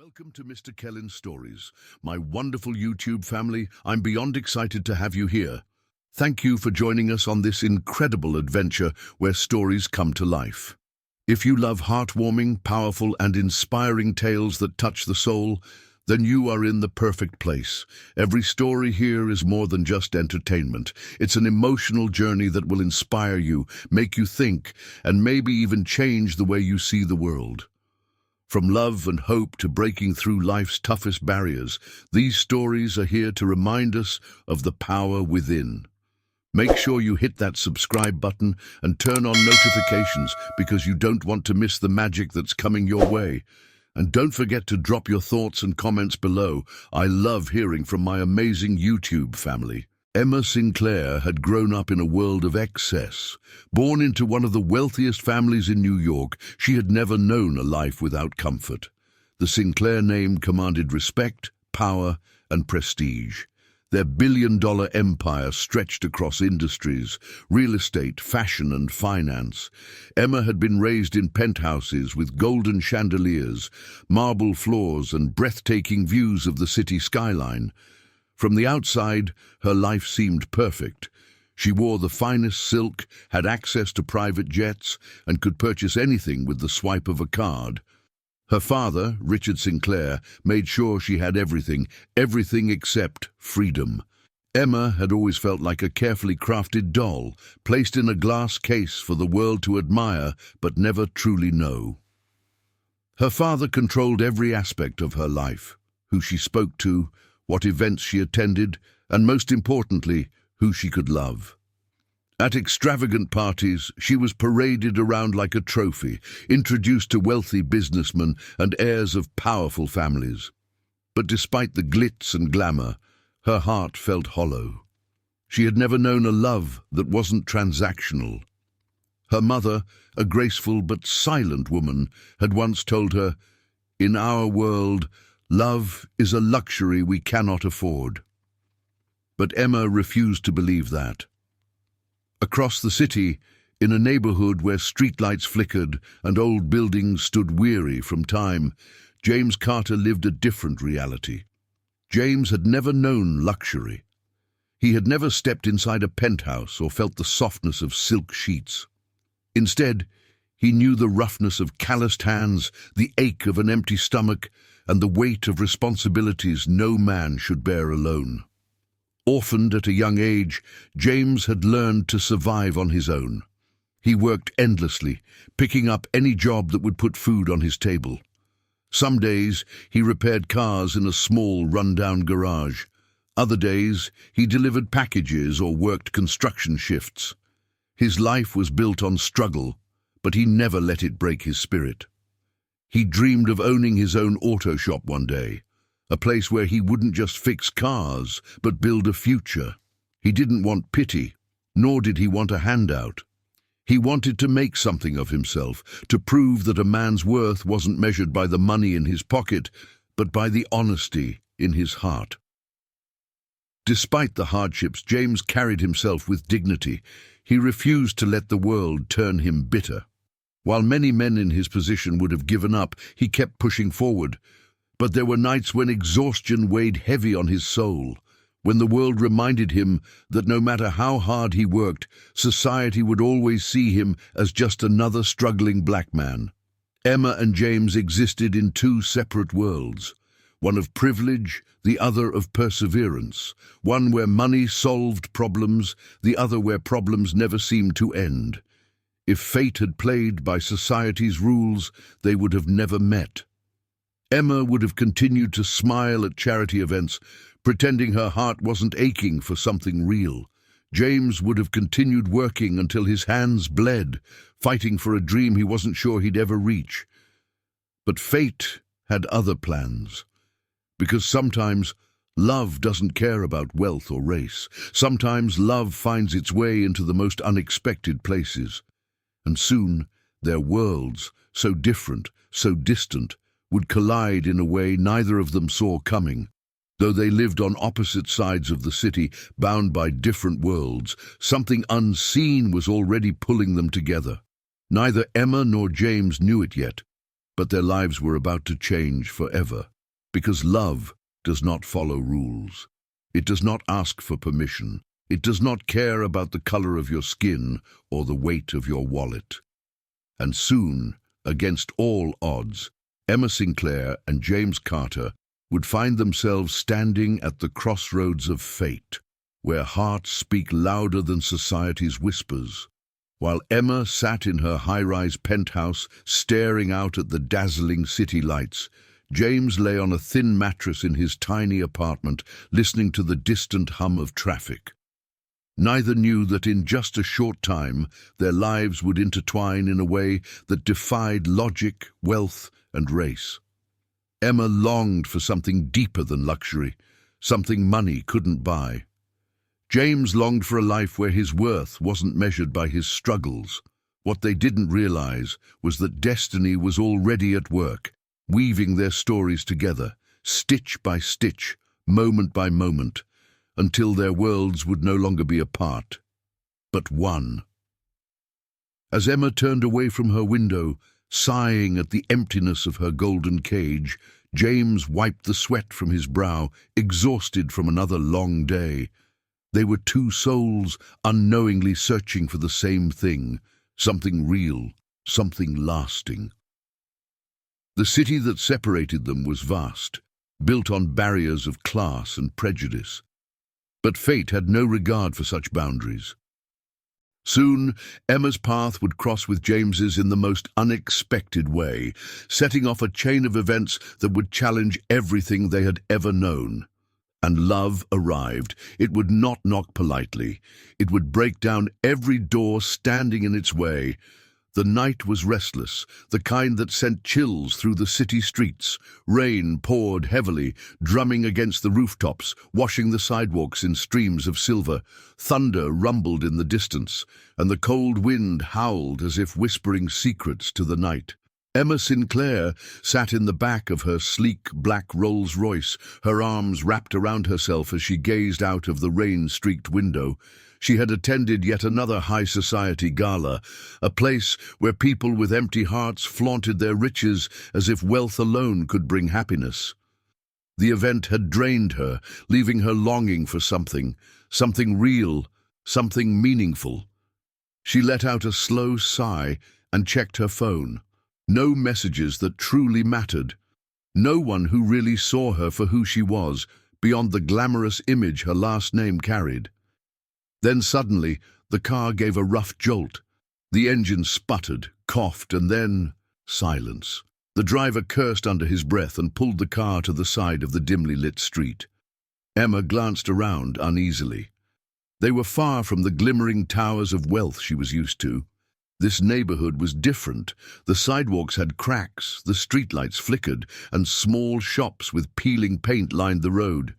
Welcome to Mr. Kellen's Stories. My wonderful YouTube family, I'm beyond excited to have you here. Thank you for joining us on this incredible adventure where stories come to life. If you love heartwarming, powerful, and inspiring tales that touch the soul, then you are in the perfect place. Every story here is more than just entertainment. It's an emotional journey that will inspire you, make you think, and maybe even change the way you see the world. From love and hope to breaking through life's toughest barriers, these stories are here to remind us of the power within. Make sure you hit that subscribe button and turn on notifications because you don't want to miss the magic that's coming your way. And don't forget to drop your thoughts and comments below. I love hearing from my amazing YouTube family. Emma Sinclair had grown up in a world of excess. Born into one of the wealthiest families in New York, she had never known a life without comfort. The Sinclair name commanded respect, power, and prestige. Their billion-dollar empire stretched across industries, real estate, fashion, and finance. Emma had been raised in penthouses with golden chandeliers, marble floors, and breathtaking views of the city skyline. From the outside, her life seemed perfect. She wore the finest silk, had access to private jets, and could purchase anything with the swipe of a card. Her father, Richard Sinclair, made sure she had everything except freedom. Emma had always felt like a carefully crafted doll, placed in a glass case for the world to admire but never truly know. Her father controlled every aspect of her life: who she spoke to, what events she attended, and most importantly, who she could love. At extravagant parties, she was paraded around like a trophy, introduced to wealthy businessmen and heirs of powerful families. But despite the glitz and glamour, her heart felt hollow. She had never known a love that wasn't transactional. Her mother, a graceful but silent woman, had once told her, "In our world, love is a luxury we cannot afford." But Emma refused to believe that. Across the city, in a neighborhood where streetlights flickered and old buildings stood weary from time, James Carter lived a different reality. James had never known luxury. He had never stepped inside a penthouse or felt the softness of silk sheets. Instead, he knew the roughness of calloused hands, the ache of an empty stomach, and the weight of responsibilities no man should bear alone. Orphaned at a young age, James had learned to survive on his own. He worked endlessly, picking up any job that would put food on his table. Some days, he repaired cars in a small, run-down garage. Other days, he delivered packages or worked construction shifts. His life was built on struggle, but he never let it break his spirit. He dreamed of owning his own auto shop one day, a place where he wouldn't just fix cars, but build a future. He didn't want pity, nor did he want a handout. He wanted to make something of himself, to prove that a man's worth wasn't measured by the money in his pocket, but by the honesty in his heart. Despite the hardships, James carried himself with dignity. He refused to let the world turn him bitter. While many men in his position would have given up, he kept pushing forward. But there were nights when exhaustion weighed heavy on his soul, when the world reminded him that no matter how hard he worked, society would always see him as just another struggling black man. Emma and James existed in two separate worlds, one of privilege, the other of perseverance, one where money solved problems, the other where problems never seemed to end. If fate had played by society's rules, they would have never met. Emma would have continued to smile at charity events, pretending her heart wasn't aching for something real. James would have continued working until his hands bled, fighting for a dream he wasn't sure he'd ever reach. But fate had other plans. Because sometimes love doesn't care about wealth or race. Sometimes love finds its way into the most unexpected places. And soon, their worlds, so different, so distant, would collide in a way neither of them saw coming. Though they lived on opposite sides of the city, bound by different worlds, something unseen was already pulling them together. Neither Emma nor James knew it yet, But their lives were about to change forever, because love does not follow rules. It does not ask for permission. It does not care about the color of your skin or the weight of your wallet. And soon, against all odds, Emma Sinclair and James Carter would find themselves standing at the crossroads of fate, where hearts speak louder than society's whispers. While Emma sat in her high-rise penthouse, staring out at the dazzling city lights, James lay on a thin mattress in his tiny apartment, listening to the distant hum of traffic. Neither knew that in just a short time their lives would intertwine in a way that defied logic, wealth, and race. Emma longed for something deeper than luxury, something money couldn't buy. James longed for a life where his worth wasn't measured by his struggles. What they didn't realize was that destiny was already at work, weaving their stories together, stitch by stitch, moment by moment, until their worlds would no longer be apart, but one. As Emma turned away from her window, sighing at the emptiness of her golden cage, James wiped the sweat from his brow, exhausted from another long day. They were two souls unknowingly searching for the same thing, something real, something lasting. The city that separated them was vast, built on barriers of class and prejudice. But fate had no regard for such boundaries. Soon, Emma's path would cross with James's in the most unexpected way, setting off a chain of events that would challenge everything they had ever known. And love arrived. It would not knock politely. It would break down every door standing in its way. The night was restless, the kind that sent chills through the city streets. Rain poured heavily, drumming against the rooftops, washing the sidewalks in streams of silver. Thunder rumbled in the distance, and the cold wind howled as if whispering secrets to the night. Emma Sinclair sat in the back of her sleek black Rolls-Royce, her arms wrapped around herself as she gazed out of the rain-streaked window. She had attended yet another high society gala, a place where people with empty hearts flaunted their riches as if wealth alone could bring happiness. The event had drained her, leaving her longing for something real, something meaningful. She let out a slow sigh and checked her phone. No messages that truly mattered. No one who really saw her for who she was, beyond the glamorous image her last name carried. Then suddenly, the car gave a rough jolt. The engine sputtered, coughed, and then silence. The driver cursed under his breath and pulled the car to the side of the dimly lit street. Emma glanced around uneasily. They were far from the glimmering towers of wealth she was used to. This neighborhood was different. The sidewalks had cracks, the streetlights flickered, and small shops with peeling paint lined the road.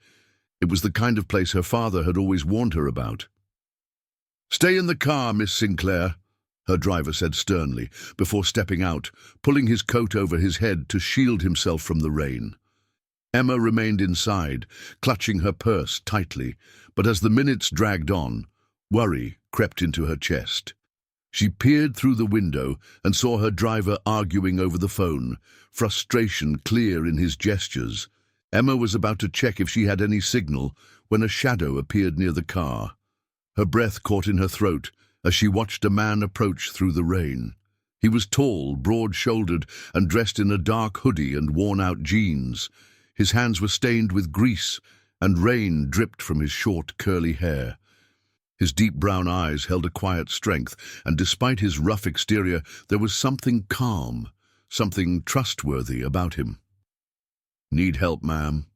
It was the kind of place her father had always warned her about. "Stay in the car, Miss Sinclair," her driver said sternly, before stepping out, pulling his coat over his head to shield himself from the rain. Emma remained inside, clutching her purse tightly, but as the minutes dragged on, worry crept into her chest. She peered through the window and saw her driver arguing over the phone, frustration clear in his gestures. Emma was about to check if she had any signal when a shadow appeared near the car. Her breath caught in her throat as she watched a man approach through the rain. He was tall, broad-shouldered, and dressed in a dark hoodie and worn-out jeans. His hands were stained with grease, and rain dripped from his short, curly hair. His deep brown eyes held a quiet strength, and despite his rough exterior, there was something calm, something trustworthy about him. "Need help, ma'am?"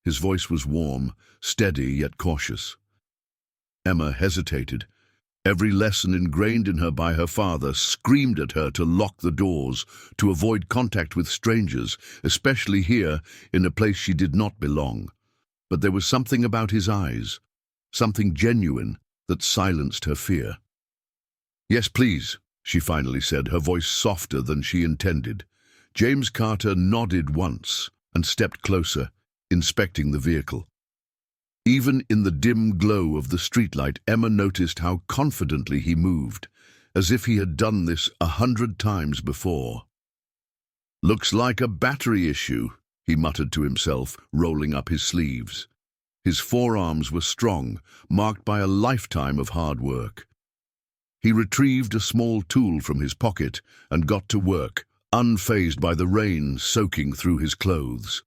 His voice was warm, steady yet cautious. Emma hesitated. Every lesson ingrained in her by her father screamed at her to lock the doors, to avoid contact with strangers, especially here, in a place she did not belong. But there was something about his eyes, something genuine, that silenced her fear. "Yes, please," she finally said, her voice softer than she intended. James Carter nodded once and stepped closer, inspecting the vehicle. Even in the dim glow of the streetlight, Emma noticed how confidently he moved, as if he had done this 100 times before. Looks like a battery issue, he muttered to himself, rolling up his sleeves. His forearms were strong, marked by a lifetime of hard work. He retrieved a small tool from his pocket and got to work, unfazed by the rain soaking through his clothes.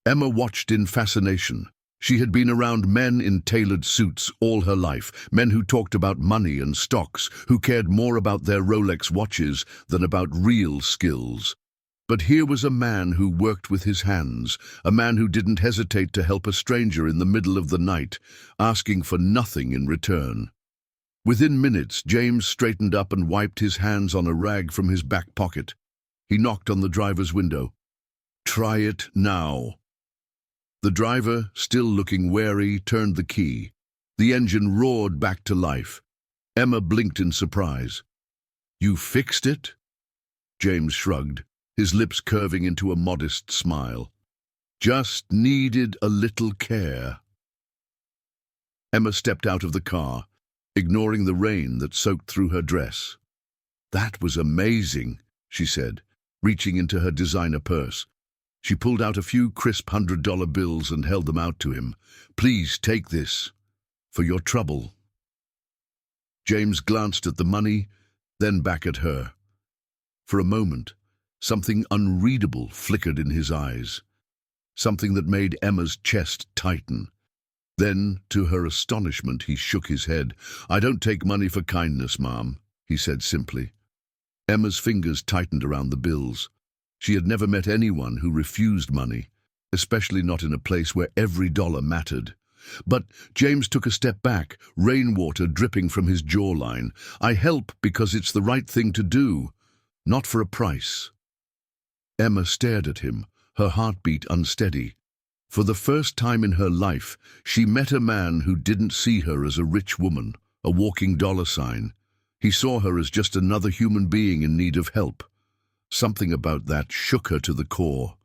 Emma watched in fascination. She had been around men in tailored suits all her life, men who talked about money and stocks, who cared more about their Rolex watches than about real skills. But here was a man who worked with his hands, a man who didn't hesitate to help a stranger in the middle of the night, asking for nothing in return. Within minutes, James straightened up and wiped his hands on a rag from his back pocket. He knocked on the driver's window. "Try it now." The driver, still looking wary, turned the key. The engine roared back to life. Emma blinked in surprise. "You fixed it?" James shrugged, his lips curving into a modest smile. "Just needed a little care." Emma stepped out of the car, ignoring the rain that soaked through her dress. "That was amazing," she said, reaching into her designer purse. She pulled out a few crisp $100 bills and held them out to him. "Please take this, for your trouble." James glanced at the money, then back at her. For a moment, something unreadable flickered in his eyes, something that made Emma's chest tighten. Then, to her astonishment, he shook his head. "I don't take money for kindness, Ma'am," he said simply. Emma's fingers tightened around the bills. She had never met anyone who refused money, especially not in a place where every dollar mattered. But James took a step back, rainwater dripping from his jawline. "I help because it's the right thing to do, not for a price." Emma stared at him, her heartbeat unsteady. For the first time in her life, she met a man who didn't see her as a rich woman, a walking dollar sign. He saw her as just another human being in need of help. Something about that shook her to the core.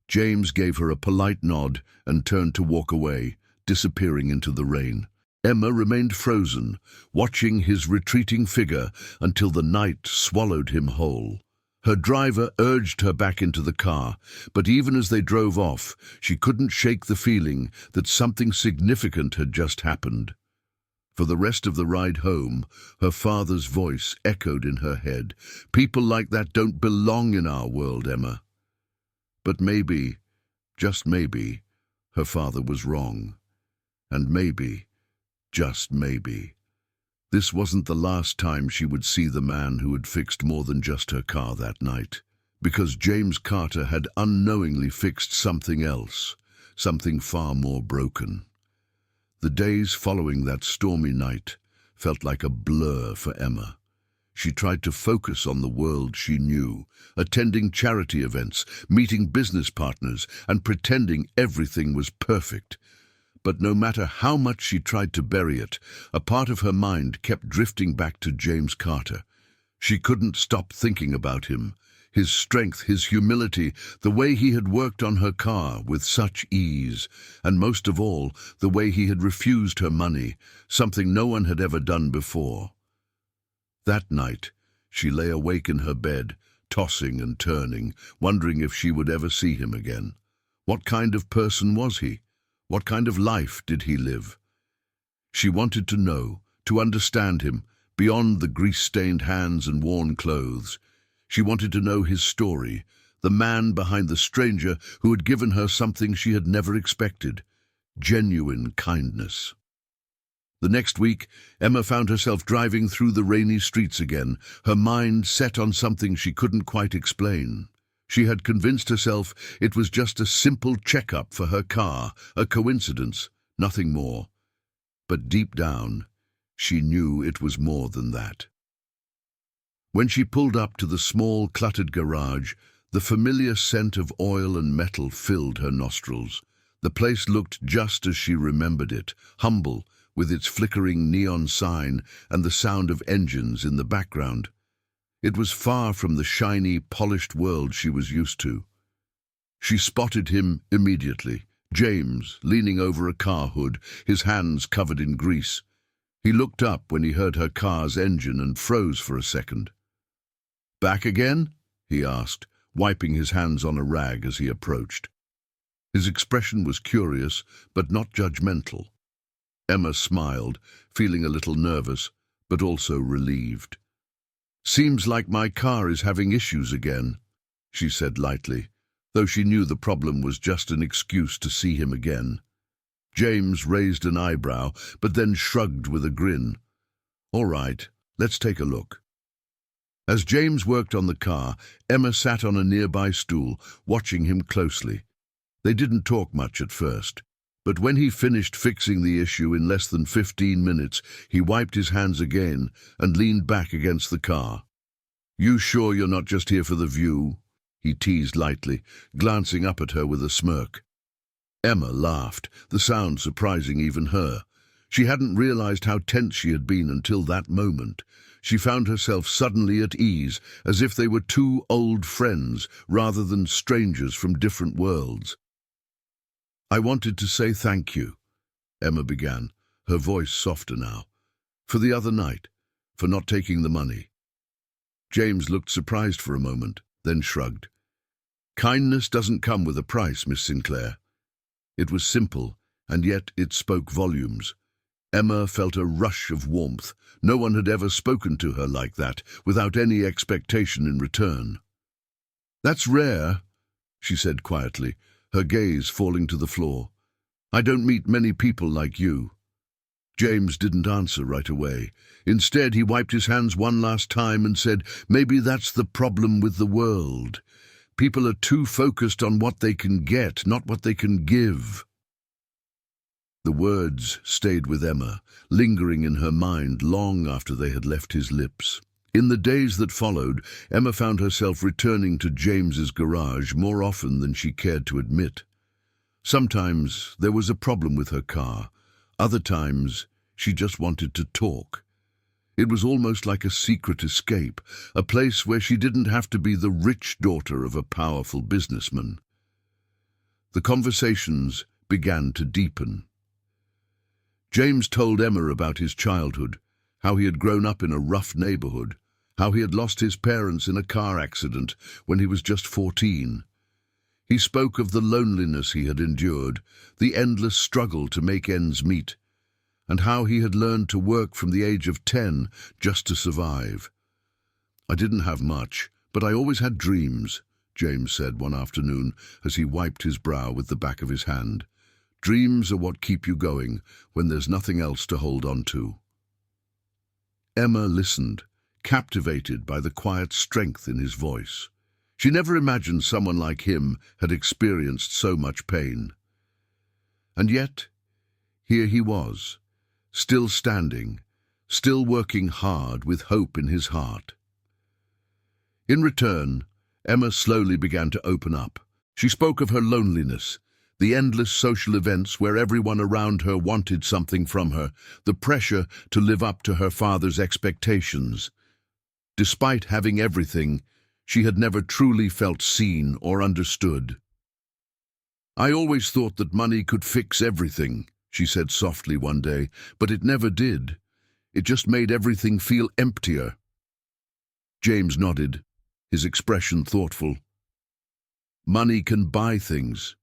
James gave her a polite nod and turned to walk away, disappearing into the rain. Emma remained frozen, watching his retreating figure until the night swallowed him whole. Her driver urged her back into the car, but even as they drove off, she couldn't shake the feeling that something significant had just happened. For the rest of the ride home, her father's voice echoed in her head. "People like that don't belong in our world, Emma." But maybe, just maybe, her father was wrong. And maybe, just maybe, this wasn't the last time she would see the man who had fixed more than just her car that night. Because James Carter had unknowingly fixed something else, something far more broken. The days following that stormy night felt like a blur for Emma. She tried to focus on the world she knew, attending charity events, meeting business partners, and pretending everything was perfect. But no matter how much she tried to bury it, a part of her mind kept drifting back to James Carter. She couldn't stop thinking about him, his strength, his humility, the way he had worked on her car with such ease, and most of all, the way he had refused her money, something no one had ever done before. That night, she lay awake in her bed, tossing and turning, wondering if she would ever see him again. What kind of person was he? What kind of life did he live? She wanted to know, to understand him, beyond the grease-stained hands and worn clothes. She wanted to know his story, the man behind the stranger who had given her something she had never expected, genuine kindness. The next week, Emma found herself driving through the rainy streets again, her mind set on something she couldn't quite explain. She had convinced herself it was just a simple checkup for her car, a coincidence, nothing more. But deep down, she knew it was more than that. When she pulled up to the small, cluttered garage, the familiar scent of oil and metal filled her nostrils. The place looked just as she remembered it, humble, with its flickering neon sign and the sound of engines in the background. It was far from the shiny, polished world she was used to. She spotted him immediately, James, leaning over a car hood, his hands covered in grease. He looked up when he heard her car's engine and froze for a second. "Back again?" he asked, wiping his hands on a rag as he approached. His expression was curious, but not judgmental. Emma smiled, feeling a little nervous, but also relieved. "Seems like my car is having issues again," she said lightly, though she knew the problem was just an excuse to see him again. James raised an eyebrow, but then shrugged with a grin. "All right, let's take a look." As James worked on the car, Emma sat on a nearby stool, watching him closely. They didn't talk much at first, but when he finished fixing the issue in less than 15 minutes, he wiped his hands again and leaned back against the car. "You sure you're not just here for the view?" he teased lightly, glancing up at her with a smirk. Emma laughed, the sound surprising even her. She hadn't realized how tense she had been until that moment. She found herself suddenly at ease, as if they were two old friends rather than strangers from different worlds. "I wanted to say thank you," Emma began, her voice softer now, "for the other night, for not taking the money." James looked surprised for a moment, then shrugged. "Kindness doesn't come with a price, Miss Sinclair." It was simple, and yet it spoke volumes. Emma felt a rush of warmth. No one had ever spoken to her like that, without any expectation in return. "That's rare," she said quietly, her gaze falling to the floor. "I don't meet many people like you." James didn't answer right away. Instead, he wiped his hands one last time and said, "Maybe that's the problem with the world. People are too focused on what they can get, not what they can give." The words stayed with Emma, lingering in her mind long after they had left his lips. In the days that followed, Emma found herself returning to James's garage more often than she cared to admit. Sometimes there was a problem with her car. Other times she just wanted to talk. It was almost like a secret escape, a place where she didn't have to be the rich daughter of a powerful businessman. The conversations began to deepen. James told Emma about his childhood, how he had grown up in a rough neighborhood, how he had lost his parents in a car accident when he was just 14. He spoke of the loneliness he had endured, the endless struggle to make ends meet, and how he had learned to work from the age of 10 just to survive. "I didn't have much, but I always had dreams," James said one afternoon as he wiped his brow with the back of his hand. "Dreams are what keep you going when there's nothing else to hold on to." Emma listened, captivated by the quiet strength in his voice. She never imagined someone like him had experienced so much pain. And yet, here he was, still standing, still working hard with hope in his heart. In return, Emma slowly began to open up. She spoke of her loneliness, the endless social events where everyone around her wanted something from her, the pressure to live up to her father's expectations. Despite having everything, she had never truly felt seen or understood. "I always thought that money could fix everything," she said softly one day, "but it never did. It just made everything feel emptier." James nodded, his expression thoughtful. "Money can buy things,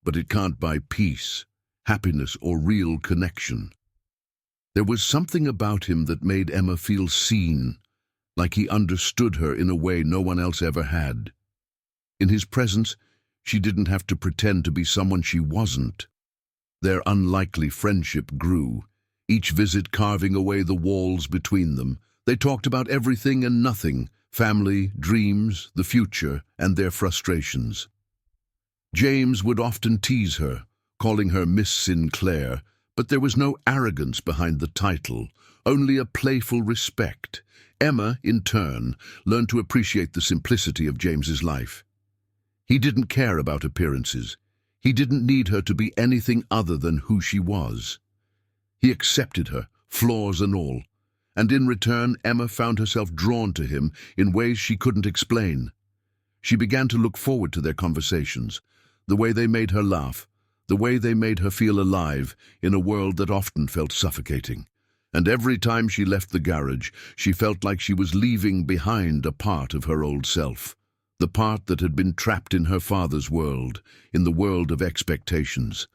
but it can't buy peace, happiness, or real connection." There was something about him that made Emma feel seen, like he understood her in a way no one else ever had. In his presence, she didn't have to pretend to be someone she wasn't. Their unlikely friendship grew, each visit carving away the walls between them. They talked about everything and nothing, family, dreams, the future, and their frustrations. James would often tease her, calling her Miss Sinclair, but there was no arrogance behind the title, only a playful respect. Emma, in turn, learned to appreciate the simplicity of James's life. He didn't care about appearances. He didn't need her to be anything other than who she was. He accepted her, flaws and all, and in return Emma found herself drawn to him in ways she couldn't explain. She began to look forward to their conversations, the way they made her laugh, the way they made her feel alive in a world that often felt suffocating. And every time she left the garage, she felt like she was leaving behind a part of her old self. the part that had been trapped in her father's world, in the world of expectations.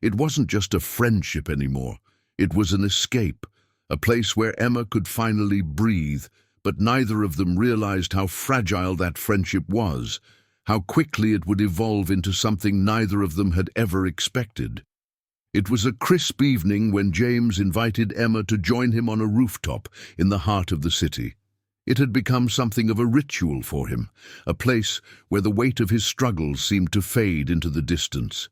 It wasn't just a friendship anymore. It was an escape, a place where Emma could finally breathe, but neither of them realized how fragile that friendship was, how quickly it would evolve into something neither of them had ever expected. It was a crisp evening when James invited Emma to join him on a rooftop in the heart of the city. It had become something of a ritual for him, a place where the weight of his struggles seemed to fade into the distance.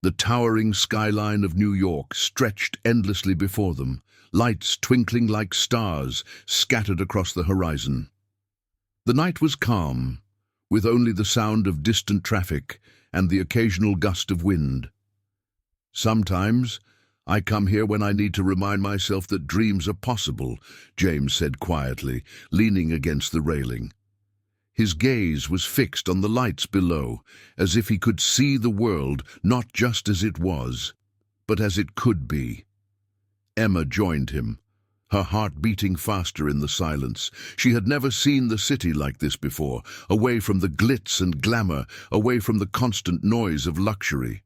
The towering skyline of New York stretched endlessly before them, lights twinkling like stars scattered across the horizon. The night was calm, with only the sound of distant traffic and the occasional gust of wind. "Sometimes I come here when I need to remind myself that dreams are possible," James said quietly, leaning against the railing. His gaze was fixed on the lights below, as if he could see the world not just as it was, but as it could be. Emma joined him, her heart beating faster in the silence. She had never seen the city like this before, away from the glitz and glamour, away from the constant noise of luxury.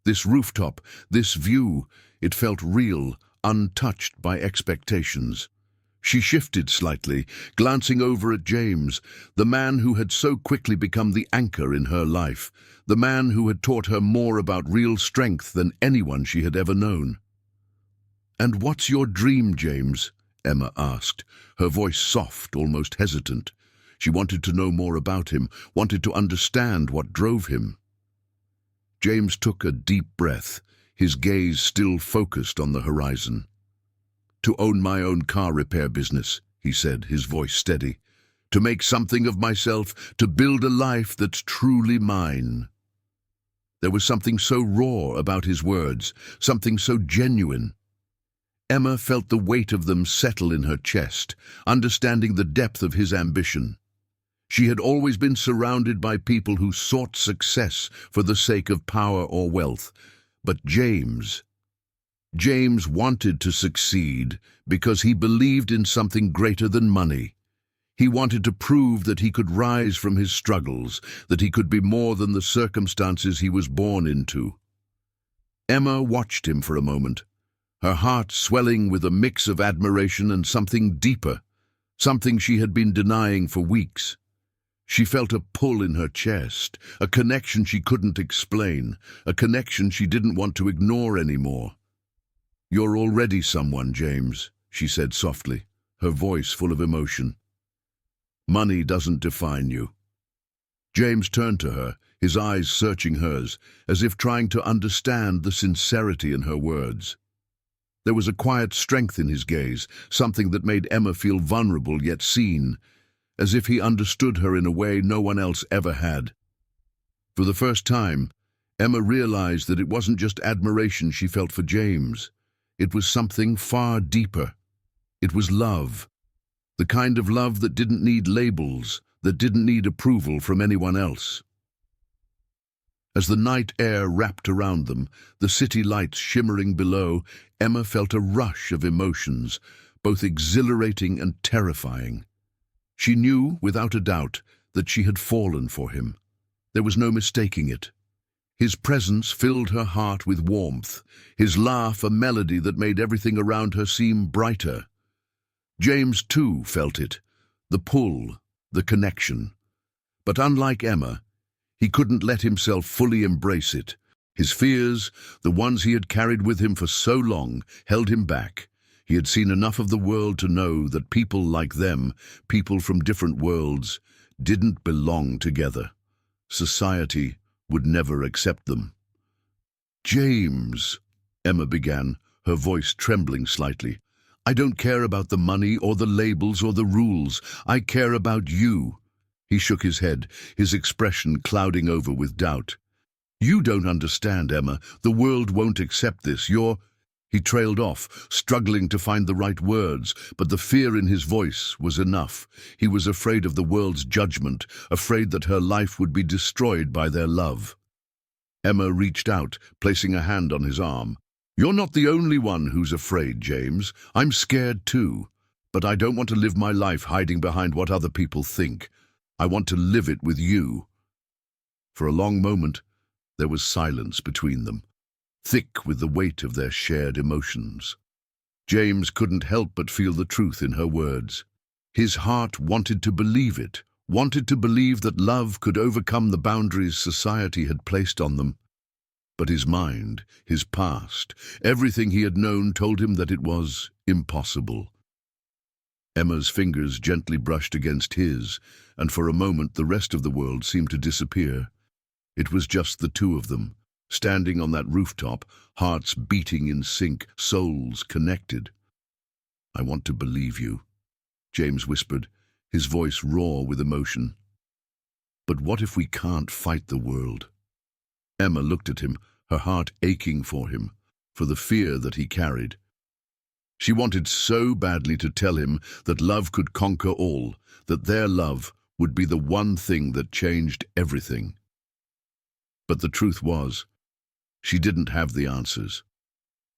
This rooftop, this view, it felt real, untouched by expectations. She shifted slightly, glancing over at James, the man who had so quickly become the anchor in her life, the man who had taught her more about real strength than anyone she had ever known. "And what's your dream, James?" Emma asked, her voice soft, almost hesitant. She wanted to know more about him, wanted to understand what drove him. James took a deep breath, his gaze still focused on the horizon. "To own my own car repair business," he said, his voice steady. "To make something of myself, to build a life that's truly mine." There was something so raw about his words, something so genuine. Emma felt the weight of them settle in her chest, understanding the depth of his ambition. She had always been surrounded by people who sought success for the sake of power or wealth. But James wanted to succeed because he believed in something greater than money. He wanted to prove that he could rise from his struggles, that he could be more than the circumstances he was born into. Emma watched him for a moment, her heart swelling with a mix of admiration and something deeper, something she had been denying for weeks. She felt a pull in her chest, a connection she couldn't explain, a connection she didn't want to ignore anymore. "You're already someone, James," she said softly, her voice full of emotion. "Money doesn't define you." James turned to her, his eyes searching hers, as if trying to understand the sincerity in her words. There was a quiet strength in his gaze, something that made Emma feel vulnerable yet seen, as if he understood her in a way no one else ever had. For the first time, Emma realized that it wasn't just admiration she felt for James. It was something far deeper. It was love. The kind of love that didn't need labels, that didn't need approval from anyone else. As the night air wrapped around them, the city lights shimmering below, Emma felt a rush of emotions, both exhilarating and terrifying. She knew, without a doubt, that she had fallen for him. There was no mistaking it. His presence filled her heart with warmth, his laugh a melody that made everything around her seem brighter. James, too, felt it, the pull, the connection. But unlike Emma, he couldn't let himself fully embrace it. His fears, the ones he had carried with him for so long, held him back. He had seen enough of the world to know that people like them, people from different worlds, didn't belong together. Society would never accept them. "James," Emma began, her voice trembling slightly, "I don't care about the money or the labels or the rules. I care about you." He shook his head, his expression clouding over with doubt. "You don't understand, Emma. The world won't accept this. He trailed off, struggling to find the right words, but the fear in his voice was enough. He was afraid of the world's judgment, afraid that her life would be destroyed by their love. Emma reached out, placing a hand on his arm. "You're not the only one who's afraid, James. I'm scared too. But I don't want to live my life hiding behind what other people think. I want to live it with you." For a long moment, there was silence between them, thick with the weight of their shared emotions. James couldn't help but feel the truth in her words. His heart wanted to believe it, wanted to believe that love could overcome the boundaries society had placed on them. But his mind, his past, everything he had known told him that it was impossible. Emma's fingers gently brushed against his, and for a moment the rest of the world seemed to disappear. It was just the two of them, standing on that rooftop, hearts beating in sync, souls connected. "I want to believe you," James whispered, his voice raw with emotion. "But what if we can't fight the world?" Emma looked at him, her heart aching for him, for the fear that he carried. She wanted so badly to tell him that love could conquer all, that their love would be the one thing that changed everything. But the truth was, she didn't have the answers.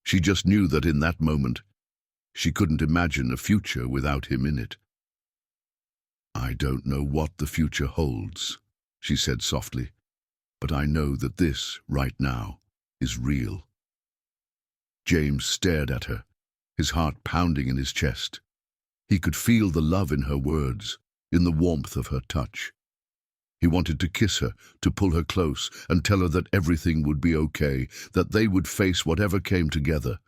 She just knew that in that moment, she couldn't imagine a future without him in it. "I don't know what the future holds," she said softly, "but I know that this, right now, is real." James stared at her, his heart pounding in his chest. He could feel the love in her words, in the warmth of her touch. He wanted to kiss her, to pull her close, and tell her that everything would be okay, that they would face whatever came together.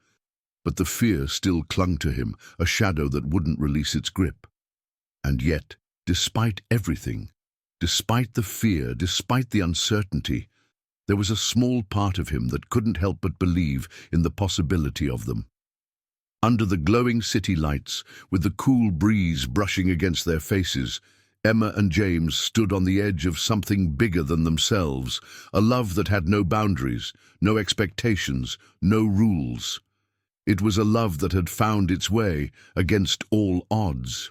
But the fear still clung to him, a shadow that wouldn't release its grip. And yet, despite everything, despite the fear, despite the uncertainty, there was a small part of him that couldn't help but believe in the possibility of them. Under the glowing city lights, with the cool breeze brushing against their faces, Emma and James stood on the edge of something bigger than themselves, a love that had no boundaries, no expectations, no rules. It was a love that had found its way against all odds.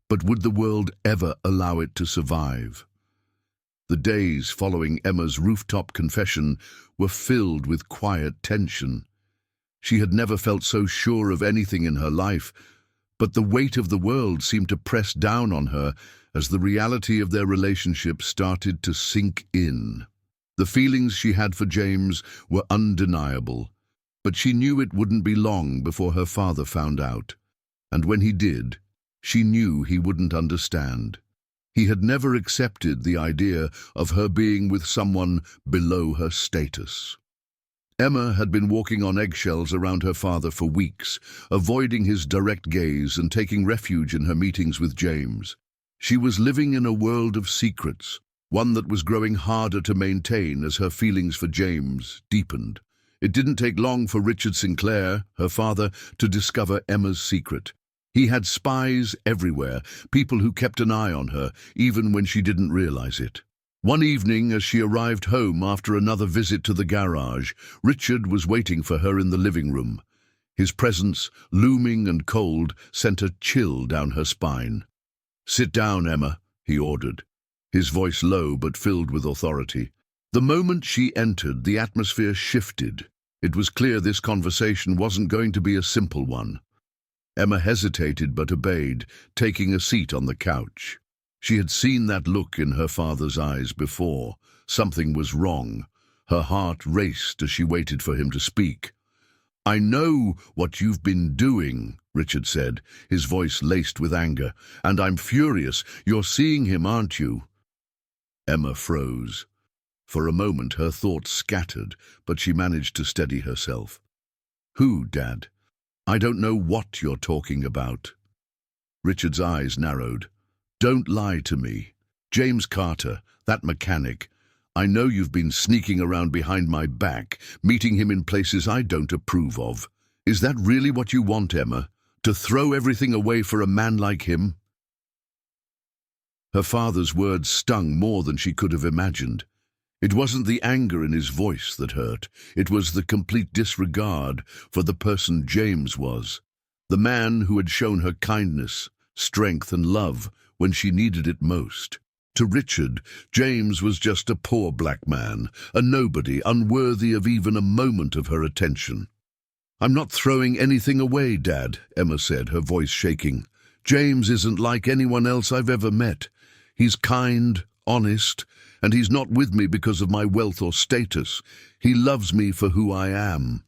But would the world ever allow it to survive? The days following Emma's rooftop confession were filled with quiet tension. She had never felt so sure of anything in her life, but the weight of the world seemed to press down on her as the reality of their relationship started to sink in. The feelings she had for James were undeniable, but she knew it wouldn't be long before her father found out. And when he did, she knew he wouldn't understand. He had never accepted the idea of her being with someone below her status. Emma had been walking on eggshells around her father for weeks, avoiding his direct gaze and taking refuge in her meetings with James. She was living in a world of secrets, one that was growing harder to maintain as her feelings for James deepened. It didn't take long for Richard Sinclair, her father, to discover Emma's secret. He had spies everywhere, people who kept an eye on her, even when she didn't realize it. One evening, as she arrived home after another visit to the garage, Richard was waiting for her in the living room. His presence, looming and cold, sent a chill down her spine. "Sit down, Emma," he ordered, his voice low but filled with authority. The moment she entered, the atmosphere shifted. It was clear this conversation wasn't going to be a simple one. Emma hesitated but obeyed, taking a seat on the couch. She had seen that look in her father's eyes before. Something was wrong. Her heart raced as she waited for him to speak. "I know what you've been doing," Richard said, his voice laced with anger, "and I'm furious. You're seeing him, aren't you?" Emma froze. For a moment her thoughts scattered, but she managed to steady herself. "Who, Dad? I don't know what you're talking about." Richard's eyes narrowed. "Don't lie to me. James Carter, that mechanic. I know you've been sneaking around behind my back, meeting him in places I don't approve of. Is that really what you want, Emma? To throw everything away for a man like him?" Her father's words stung more than she could have imagined. It wasn't the anger in his voice that hurt. It was the complete disregard for the person James was. The man who had shown her kindness, strength and love when she needed it most. To Richard, James was just a poor black man, a nobody, unworthy of even a moment of her attention. "I'm not throwing anything away, Dad," Emma said, her voice shaking. "James isn't like anyone else I've ever met. He's kind, honest, and he's not with me because of my wealth or status. He loves me for who I am."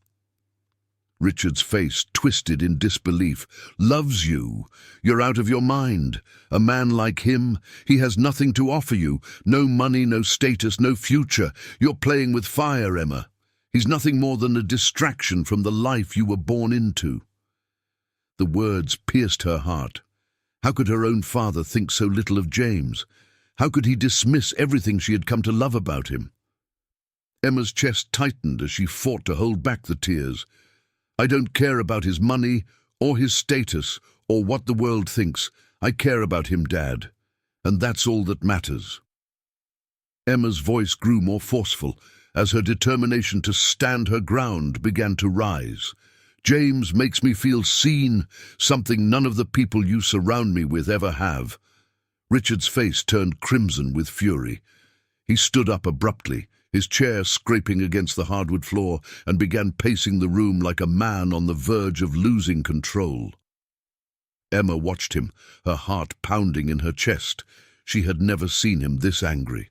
Richard's face twisted in disbelief. "Loves you? You're out of your mind. A man like him, he has nothing to offer you. No money, no status, no future. You're playing with fire, Emma. He's nothing more than a distraction from the life you were born into." The words pierced her heart. How could her own father think so little of James? How could he dismiss everything she had come to love about him? Emma's chest tightened as she fought to hold back the tears. "I don't care about his money, or his status, or what the world thinks. I care about him, Dad. And that's all that matters." Emma's voice grew more forceful as her determination to stand her ground began to rise. "James makes me feel seen, something none of the people you surround me with ever have." Richard's face turned crimson with fury. He stood up abruptly, his chair scraping against the hardwood floor, and began pacing the room like a man on the verge of losing control. Emma watched him, her heart pounding in her chest. She had never seen him this angry.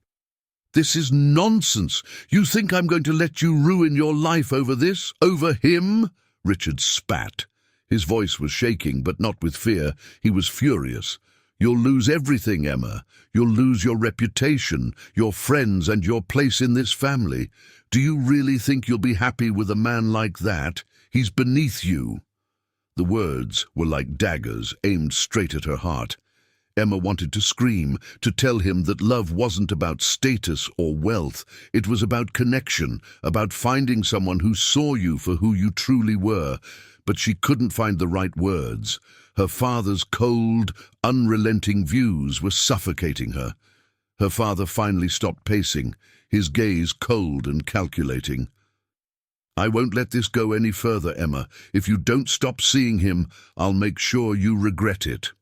"This is nonsense! You think I'm going to let you ruin your life over this? Over him?" Richard spat. His voice was shaking, but not with fear. He was furious. "You'll lose everything, Emma. You'll lose your reputation, your friends, and your place in this family. Do you really think you'll be happy with a man like that? He's beneath you." The words were like daggers aimed straight at her heart. Emma wanted to scream, to tell him that love wasn't about status or wealth. It was about connection, about finding someone who saw you for who you truly were. But she couldn't find the right words. Her father's cold, unrelenting views were suffocating her. Her father finally stopped pacing, his gaze cold and calculating. "I won't let this go any further, Emma. If you don't stop seeing him, I'll make sure you regret it."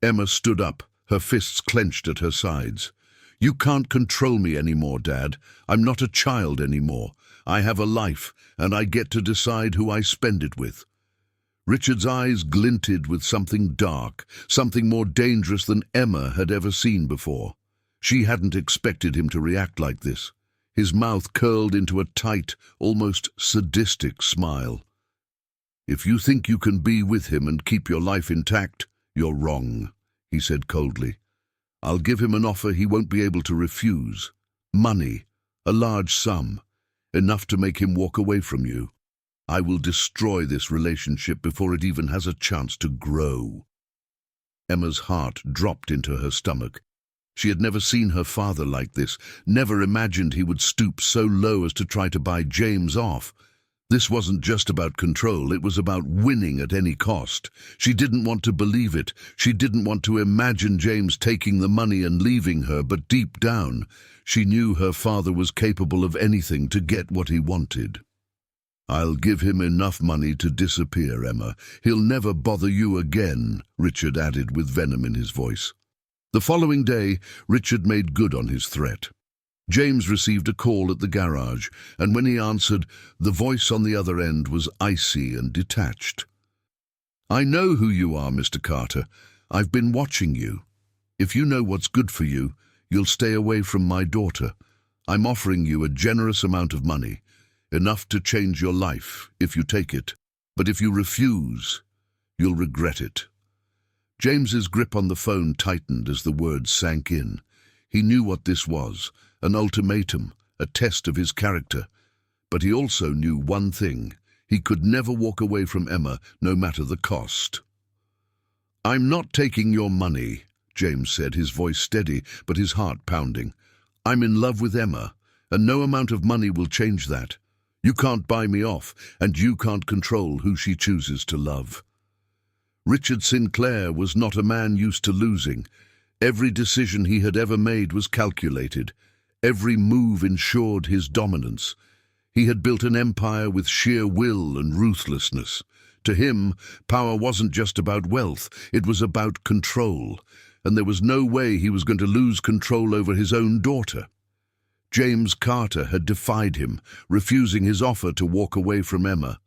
Emma stood up, her fists clenched at her sides. "You can't control me anymore, Dad. I'm not a child anymore. I have a life, and I get to decide who I spend it with." Richard's eyes glinted with something dark, something more dangerous than Emma had ever seen before. She hadn't expected him to react like this. His mouth curled into a tight, almost sadistic smile. "If you think you can be with him and keep your life intact, you're wrong," he said coldly. "I'll give him an offer he won't be able to refuse. Money, a large sum, enough to make him walk away from you. I will destroy this relationship before it even has a chance to grow." Emma's heart dropped into her stomach. She had never seen her father like this, never imagined he would stoop so low as to try to buy James off. This wasn't just about control, it was about winning at any cost. She didn't want to believe it. She didn't want to imagine James taking the money and leaving her, but deep down, she knew her father was capable of anything to get what he wanted. "I'll give him enough money to disappear, Emma. He'll never bother you again," Richard added with venom in his voice. The following day, Richard made good on his threat. James received a call at the garage, and when he answered, the voice on the other end was icy and detached. "I know who you are, Mr. Carter. I've been watching you. If you know what's good for you, you'll stay away from my daughter. I'm offering you a generous amount of money, enough to change your life if you take it. But if you refuse, you'll regret it." James's grip on the phone tightened as the words sank in. He knew what this was, an ultimatum, a test of his character. But he also knew one thing: he could never walk away from Emma, no matter the cost. "I'm not taking your money," James said, his voice steady, but his heart pounding. "I'm in love with Emma, and no amount of money will change that. You can't buy me off, and you can't control who she chooses to love." Richard Sinclair was not a man used to losing. Every decision he had ever made was calculated. Every move ensured his dominance. He had built an empire with sheer will and ruthlessness. To him, power wasn't just about wealth, it was about control, and there was no way he was going to lose control over his own daughter. James Carter had defied him, refusing his offer to walk away from Emma.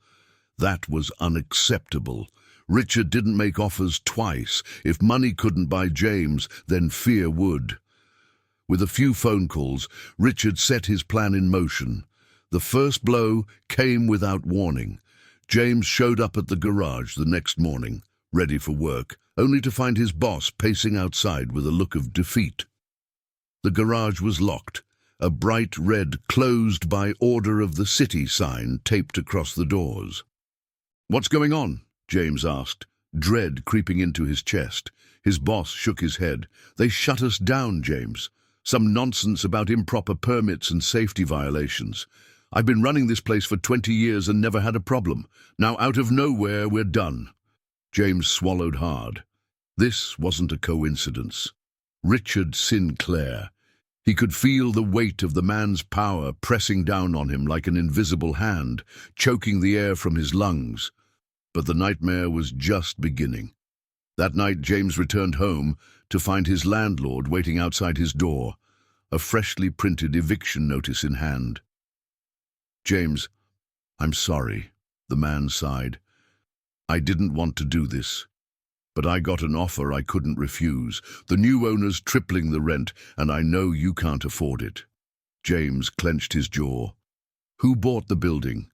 That was unacceptable. Richard didn't make offers twice. If money couldn't buy James, then fear would. With a few phone calls, Richard set his plan in motion. The first blow came without warning. James showed up at the garage the next morning, ready for work, only to find his boss pacing outside with a look of defeat. The garage was locked, a bright red "Closed by order of the city" sign taped across the doors. "What's going on?" James asked, dread creeping into his chest. His boss shook his head. "They shut us down, James. Some nonsense about improper permits and safety violations. I've been running this place for 20 years and never had a problem. Now, out of nowhere, we're done." James swallowed hard. This wasn't a coincidence. Richard Sinclair. He could feel the weight of the man's power pressing down on him like an invisible hand, choking the air from his lungs. But the nightmare was just beginning. That night, James returned home to find his landlord waiting outside his door, a freshly printed eviction notice in hand. "James, I'm sorry," the man sighed. "I didn't want to do this. But I got an offer I couldn't refuse. The new owner's tripling the rent, and I know you can't afford it." James clenched his jaw. "Who bought the building?"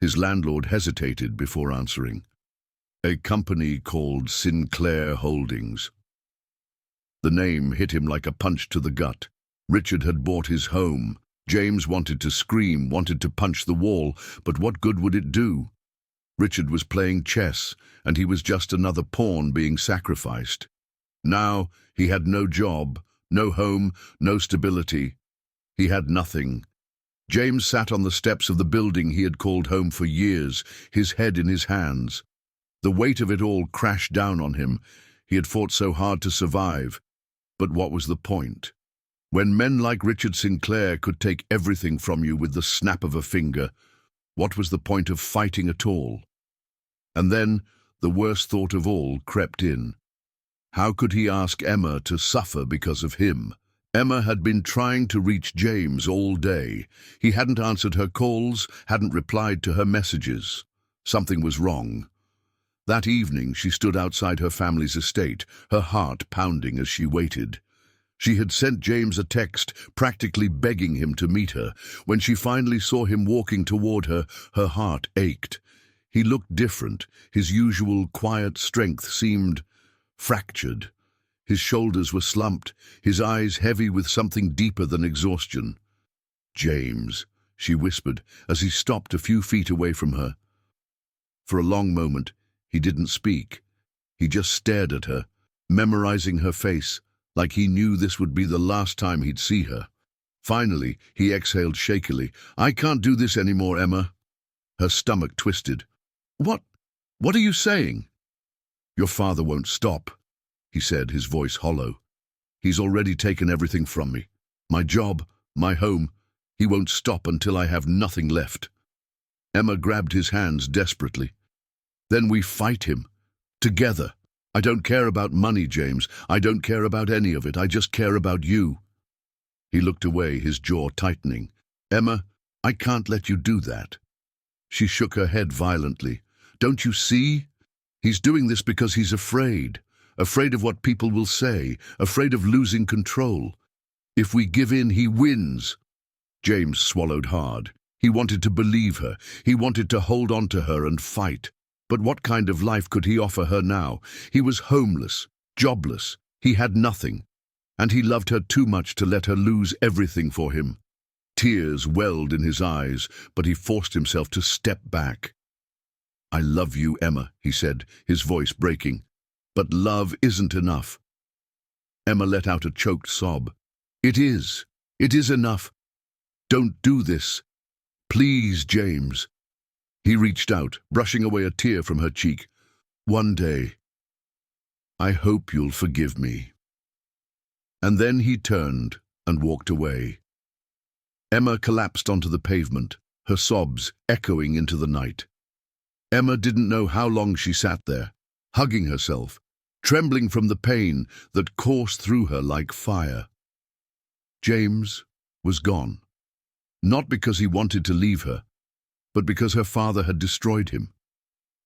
His landlord hesitated before answering. "A company called Sinclair Holdings." The name hit him like a punch to the gut. Richard had bought his home. James wanted to scream, wanted to punch the wall, but what good would it do? Richard was playing chess, and he was just another pawn being sacrificed. Now he had no job, no home, no stability. He had nothing. James sat on the steps of the building he had called home for years, his head in his hands. The weight of it all crashed down on him. He had fought so hard to survive. But what was the point? When men like Richard Sinclair could take everything from you with the snap of a finger, what was the point of fighting at all? And then the worst thought of all crept in. How could he ask Emma to suffer because of him? Emma had been trying to reach James all day. He hadn't answered her calls, hadn't replied to her messages. Something was wrong. That evening she stood outside her family's estate, her heart pounding as she waited. She had sent James a text, practically begging him to meet her. When she finally saw him walking toward her, her heart ached. He looked different. His usual quiet strength seemed fractured. His shoulders were slumped, his eyes heavy with something deeper than exhaustion. "James," she whispered as he stopped a few feet away from her. For a long moment, he didn't speak. He just stared at her, memorizing her face, like he knew this would be the last time he'd see her. Finally, he exhaled shakily. "I can't do this anymore, Emma." Her stomach twisted. What are you saying?" "Your father won't stop," he said, his voice hollow. "He's already taken everything from me. My job, my home. He won't stop until I have nothing left." Emma grabbed his hands desperately. "Then we fight him. Together. I don't care about money, James. I don't care about any of it. I just care about you." He looked away, his jaw tightening. "Emma, I can't let you do that." She shook her head violently. "Don't you see? He's doing this because he's afraid of what people will say, afraid of losing control. If we give in, he wins." James swallowed hard. He wanted to believe her. He wanted to hold on to her and fight. But what kind of life could he offer her now? He was homeless, jobless. He had nothing. And he loved her too much to let her lose everything for him. Tears welled in his eyes, but he forced himself to step back. "I love you, Emma," he said, his voice breaking. "But love isn't enough." Emma let out a choked sob. It is enough. Don't do this. Please, James." He reached out, brushing away a tear from her cheek. "One day, I hope you'll forgive me." And then he turned and walked away. Emma collapsed onto the pavement, her sobs echoing into the night. Emma didn't know how long she sat there, hugging herself, trembling from the pain that coursed through her like fire. James was gone. Not because he wanted to leave her, but because her father had destroyed him.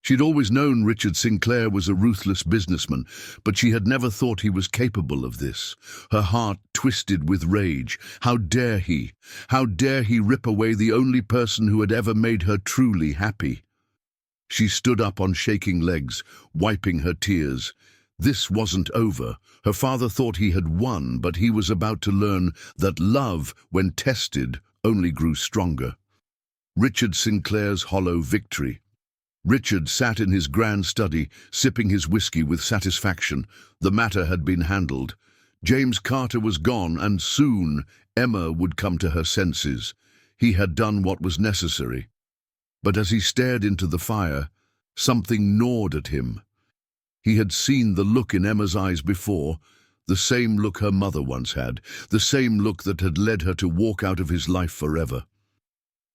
She'd always known Richard Sinclair was a ruthless businessman, but she had never thought he was capable of this. Her heart twisted with rage. How dare he? How dare he rip away the only person who had ever made her truly happy? She stood up on shaking legs, wiping her tears. This wasn't over. Her father thought he had won, but he was about to learn that love, when tested, only grew stronger. Richard Sinclair's hollow victory. Richard sat in his grand study, sipping his whiskey with satisfaction. The matter had been handled. James Carter was gone, and soon Emma would come to her senses. He had done what was necessary. But as he stared into the fire, something gnawed at him. He had seen the look in Emma's eyes before, the same look her mother once had, the same look that had led her to walk out of his life forever.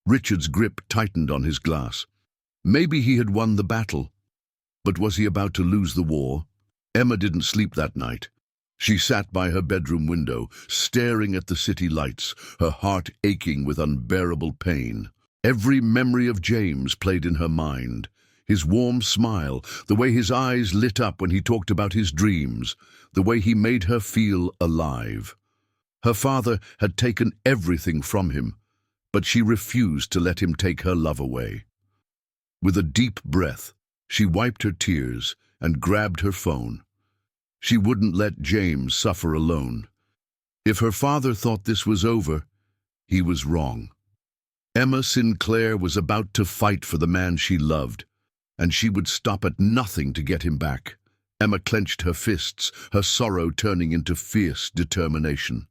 Richard's grip tightened on his glass. Maybe he had won the battle, but was he about to lose the war? Emma didn't sleep that night. She sat by her bedroom window, staring at the city lights, her heart aching with unbearable pain. Every memory of James played in her mind. His warm smile, the way his eyes lit up when he talked about his dreams, the way he made her feel alive. Her father had taken everything from him, but she refused to let him take her love away. With a deep breath, she wiped her tears and grabbed her phone. She wouldn't let James suffer alone. If her father thought this was over, he was wrong. Emma Sinclair was about to fight for the man she loved, and she would stop at nothing to get him back. Emma clenched her fists, her sorrow turning into fierce determination.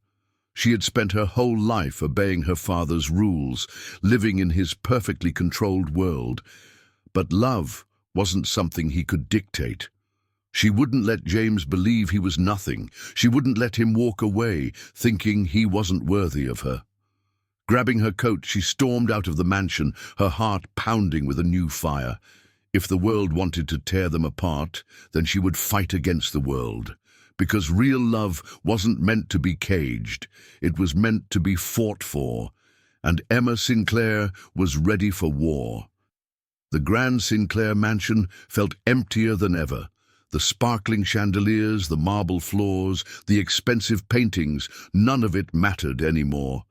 She had spent her whole life obeying her father's rules, living in his perfectly controlled world. But love wasn't something he could dictate. She wouldn't let James believe he was nothing. She wouldn't let him walk away, thinking he wasn't worthy of her. Grabbing her coat, she stormed out of the mansion, her heart pounding with a new fire. If the world wanted to tear them apart, then she would fight against the world. Because real love wasn't meant to be caged. It was meant to be fought for. And Emma Sinclair was ready for war. The grand Sinclair mansion felt emptier than ever. The sparkling chandeliers, the marble floors, the expensive paintings, none of it mattered anymore.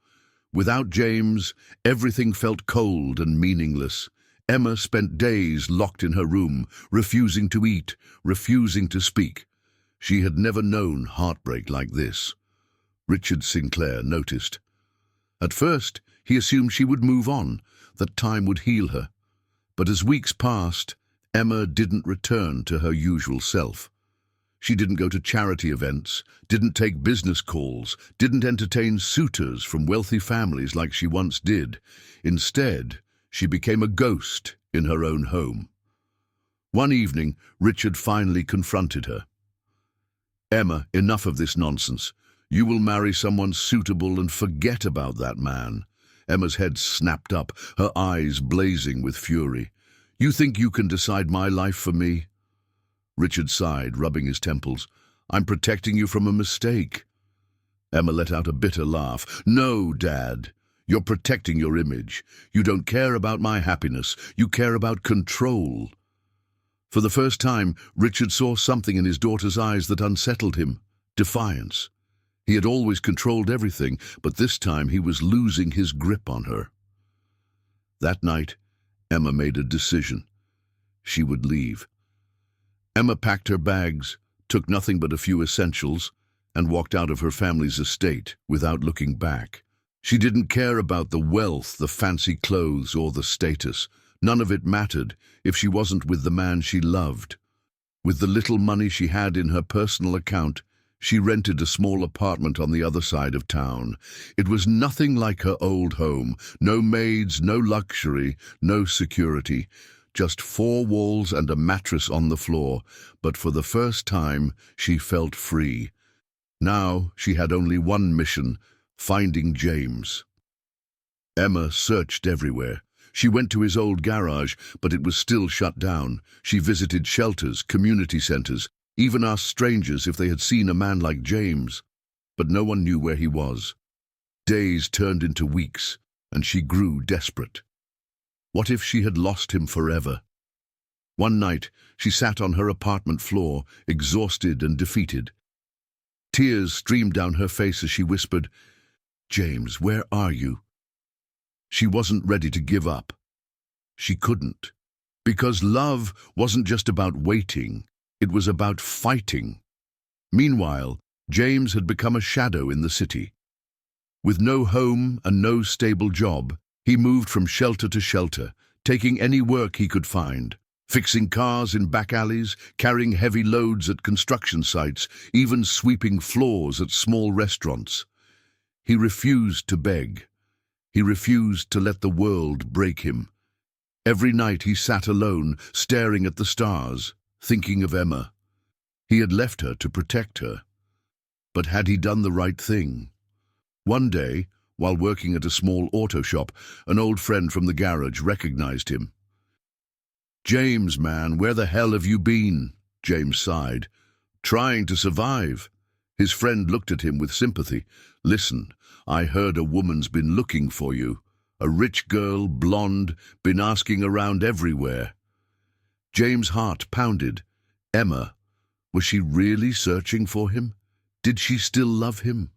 Without James, everything felt cold and meaningless. Emma spent days locked in her room, refusing to eat, refusing to speak. She had never known heartbreak like this. Richard Sinclair noticed. At first, he assumed she would move on, that time would heal her. But as weeks passed, Emma didn't return to her usual self. She didn't go to charity events, didn't take business calls, didn't entertain suitors from wealthy families like she once did. Instead, she became a ghost in her own home. One evening, Richard finally confronted her. "Emma, enough of this nonsense. You will marry someone suitable and forget about that man." Emma's head snapped up, her eyes blazing with fury. "You think you can decide my life for me?" Richard sighed, rubbing his temples. "I'm protecting you from a mistake." Emma let out a bitter laugh. "No, Dad. You're protecting your image. You don't care about my happiness. You care about control." For the first time, Richard saw something in his daughter's eyes that unsettled him. Defiance. He had always controlled everything, but this time he was losing his grip on her. That night, Emma made a decision. She would leave. Emma packed her bags, took nothing but a few essentials, and walked out of her family's estate without looking back. She didn't care about the wealth, the fancy clothes, or the status. None of it mattered if she wasn't with the man she loved. With the little money she had in her personal account, she rented a small apartment on the other side of town. It was nothing like her old home. No maids, no luxury, no security. Just four walls and a mattress on the floor. But for the first time, she felt free. Now she had only one mission: finding James. Emma searched everywhere. She went to his old garage, but it was still shut down. She visited shelters, community centers, even asked strangers if they had seen a man like James. But no one knew where he was. Days turned into weeks, and she grew desperate. What if she had lost him forever? One night, she sat on her apartment floor, exhausted and defeated. Tears streamed down her face as she whispered, "James, where are you?" She wasn't ready to give up. She couldn't. Because love wasn't just about waiting, it was about fighting. Meanwhile, James had become a shadow in the city. With no home and no stable job, he moved from shelter to shelter, taking any work he could find, fixing cars in back alleys, carrying heavy loads at construction sites, even sweeping floors at small restaurants. He refused to beg. He refused to let the world break him. Every night he sat alone, staring at the stars, thinking of Emma. He had left her to protect her. But had he done the right thing? One day, while working at a small auto shop, an old friend from the garage recognized him. "James, man, where the hell have you been?" James sighed. "Trying to survive." His friend looked at him with sympathy. "Listen, I heard a woman's been looking for you. A rich girl, blonde, been asking around everywhere." James' heart pounded. Emma, was she really searching for him? Did she still love him?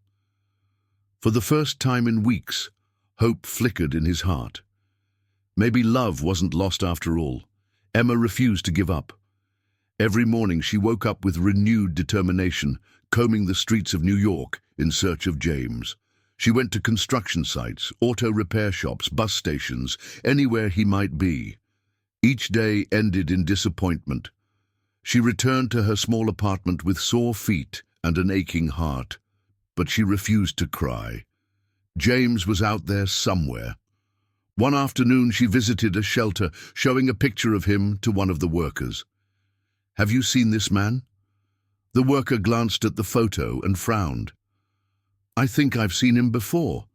For the first time in weeks, hope flickered in his heart. Maybe love wasn't lost after all. Emma refused to give up. Every morning she woke up with renewed determination, combing the streets of New York in search of James. She went to construction sites, auto repair shops, bus stations, anywhere he might be. Each day ended in disappointment. She returned to her small apartment with sore feet and an aching heart, but she refused to cry. James was out there somewhere. One afternoon she visited a shelter, showing a picture of him to one of the workers. "Have you seen this man?" The worker glanced at the photo and frowned. "I think I've seen him before.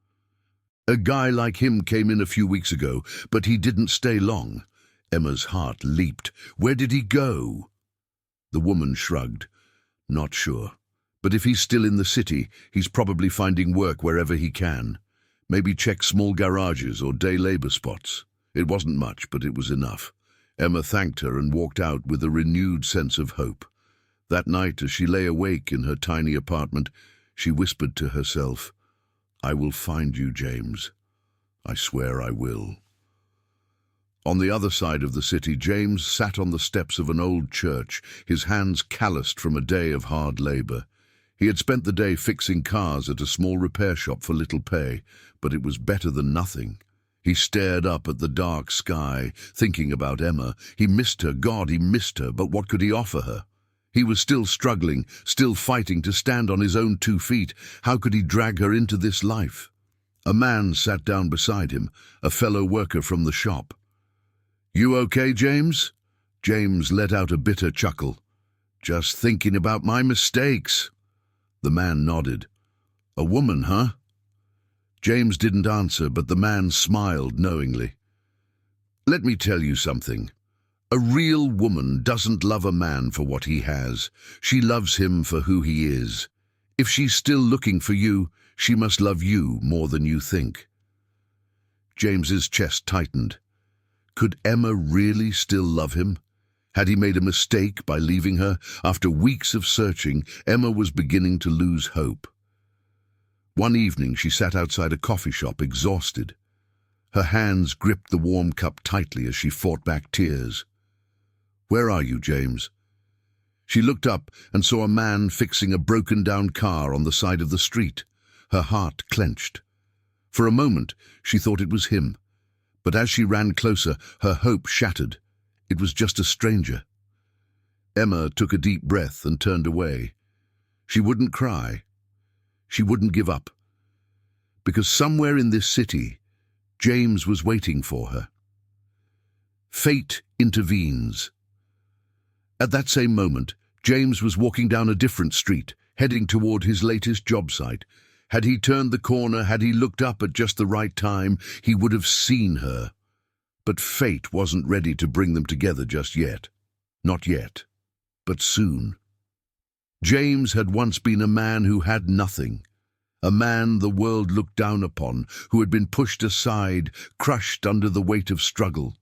A guy like him came in a few weeks ago, but he didn't stay long." Emma's heart leaped. "Where did he go?" The woman shrugged. "Not sure. But if he's still in the city, he's probably finding work wherever he can. Maybe check small garages or day labor spots." It wasn't much, but it was enough. Emma thanked her and walked out with a renewed sense of hope. That night, as she lay awake in her tiny apartment, she whispered to herself, "I will find you, James. I swear I will." On the other side of the city, James sat on the steps of an old church, his hands calloused from a day of hard labor. He had spent the day fixing cars at a small repair shop for little pay, but it was better than nothing. He stared up at the dark sky, thinking about Emma. He missed her, God, he missed her, but what could he offer her? He was still struggling, still fighting to stand on his own 2 feet. How could he drag her into this life? A man sat down beside him, a fellow worker from the shop. "You okay, James?" James let out a bitter chuckle. "Just thinking about my mistakes." The man nodded. "A woman, huh?" James didn't answer, but the man smiled knowingly. "Let me tell you something. A real woman doesn't love a man for what he has. She loves him for who he is. If she's still looking for you, she must love you more than you think." James's chest tightened. Could Emma really still love him? Had he made a mistake by leaving her? After weeks of searching, Emma was beginning to lose hope. One evening she sat outside a coffee shop, exhausted. Her hands gripped the warm cup tightly as she fought back tears. "Where are you, James?" She looked up and saw a man fixing a broken-down car on the side of the street. Her heart clenched. For a moment, she thought it was him. But as she ran closer, her hope shattered. It was just a stranger. Emma took a deep breath and turned away. She wouldn't cry. She wouldn't give up. Because somewhere in this city, James was waiting for her. Fate intervenes. At that same moment, James was walking down a different street, heading toward his latest job site. Had he turned the corner, had he looked up at just the right time, he would have seen her. But fate wasn't ready to bring them together just yet. Not yet, but soon. James had once been a man who had nothing. A man the world looked down upon, who had been pushed aside, crushed under the weight of struggle.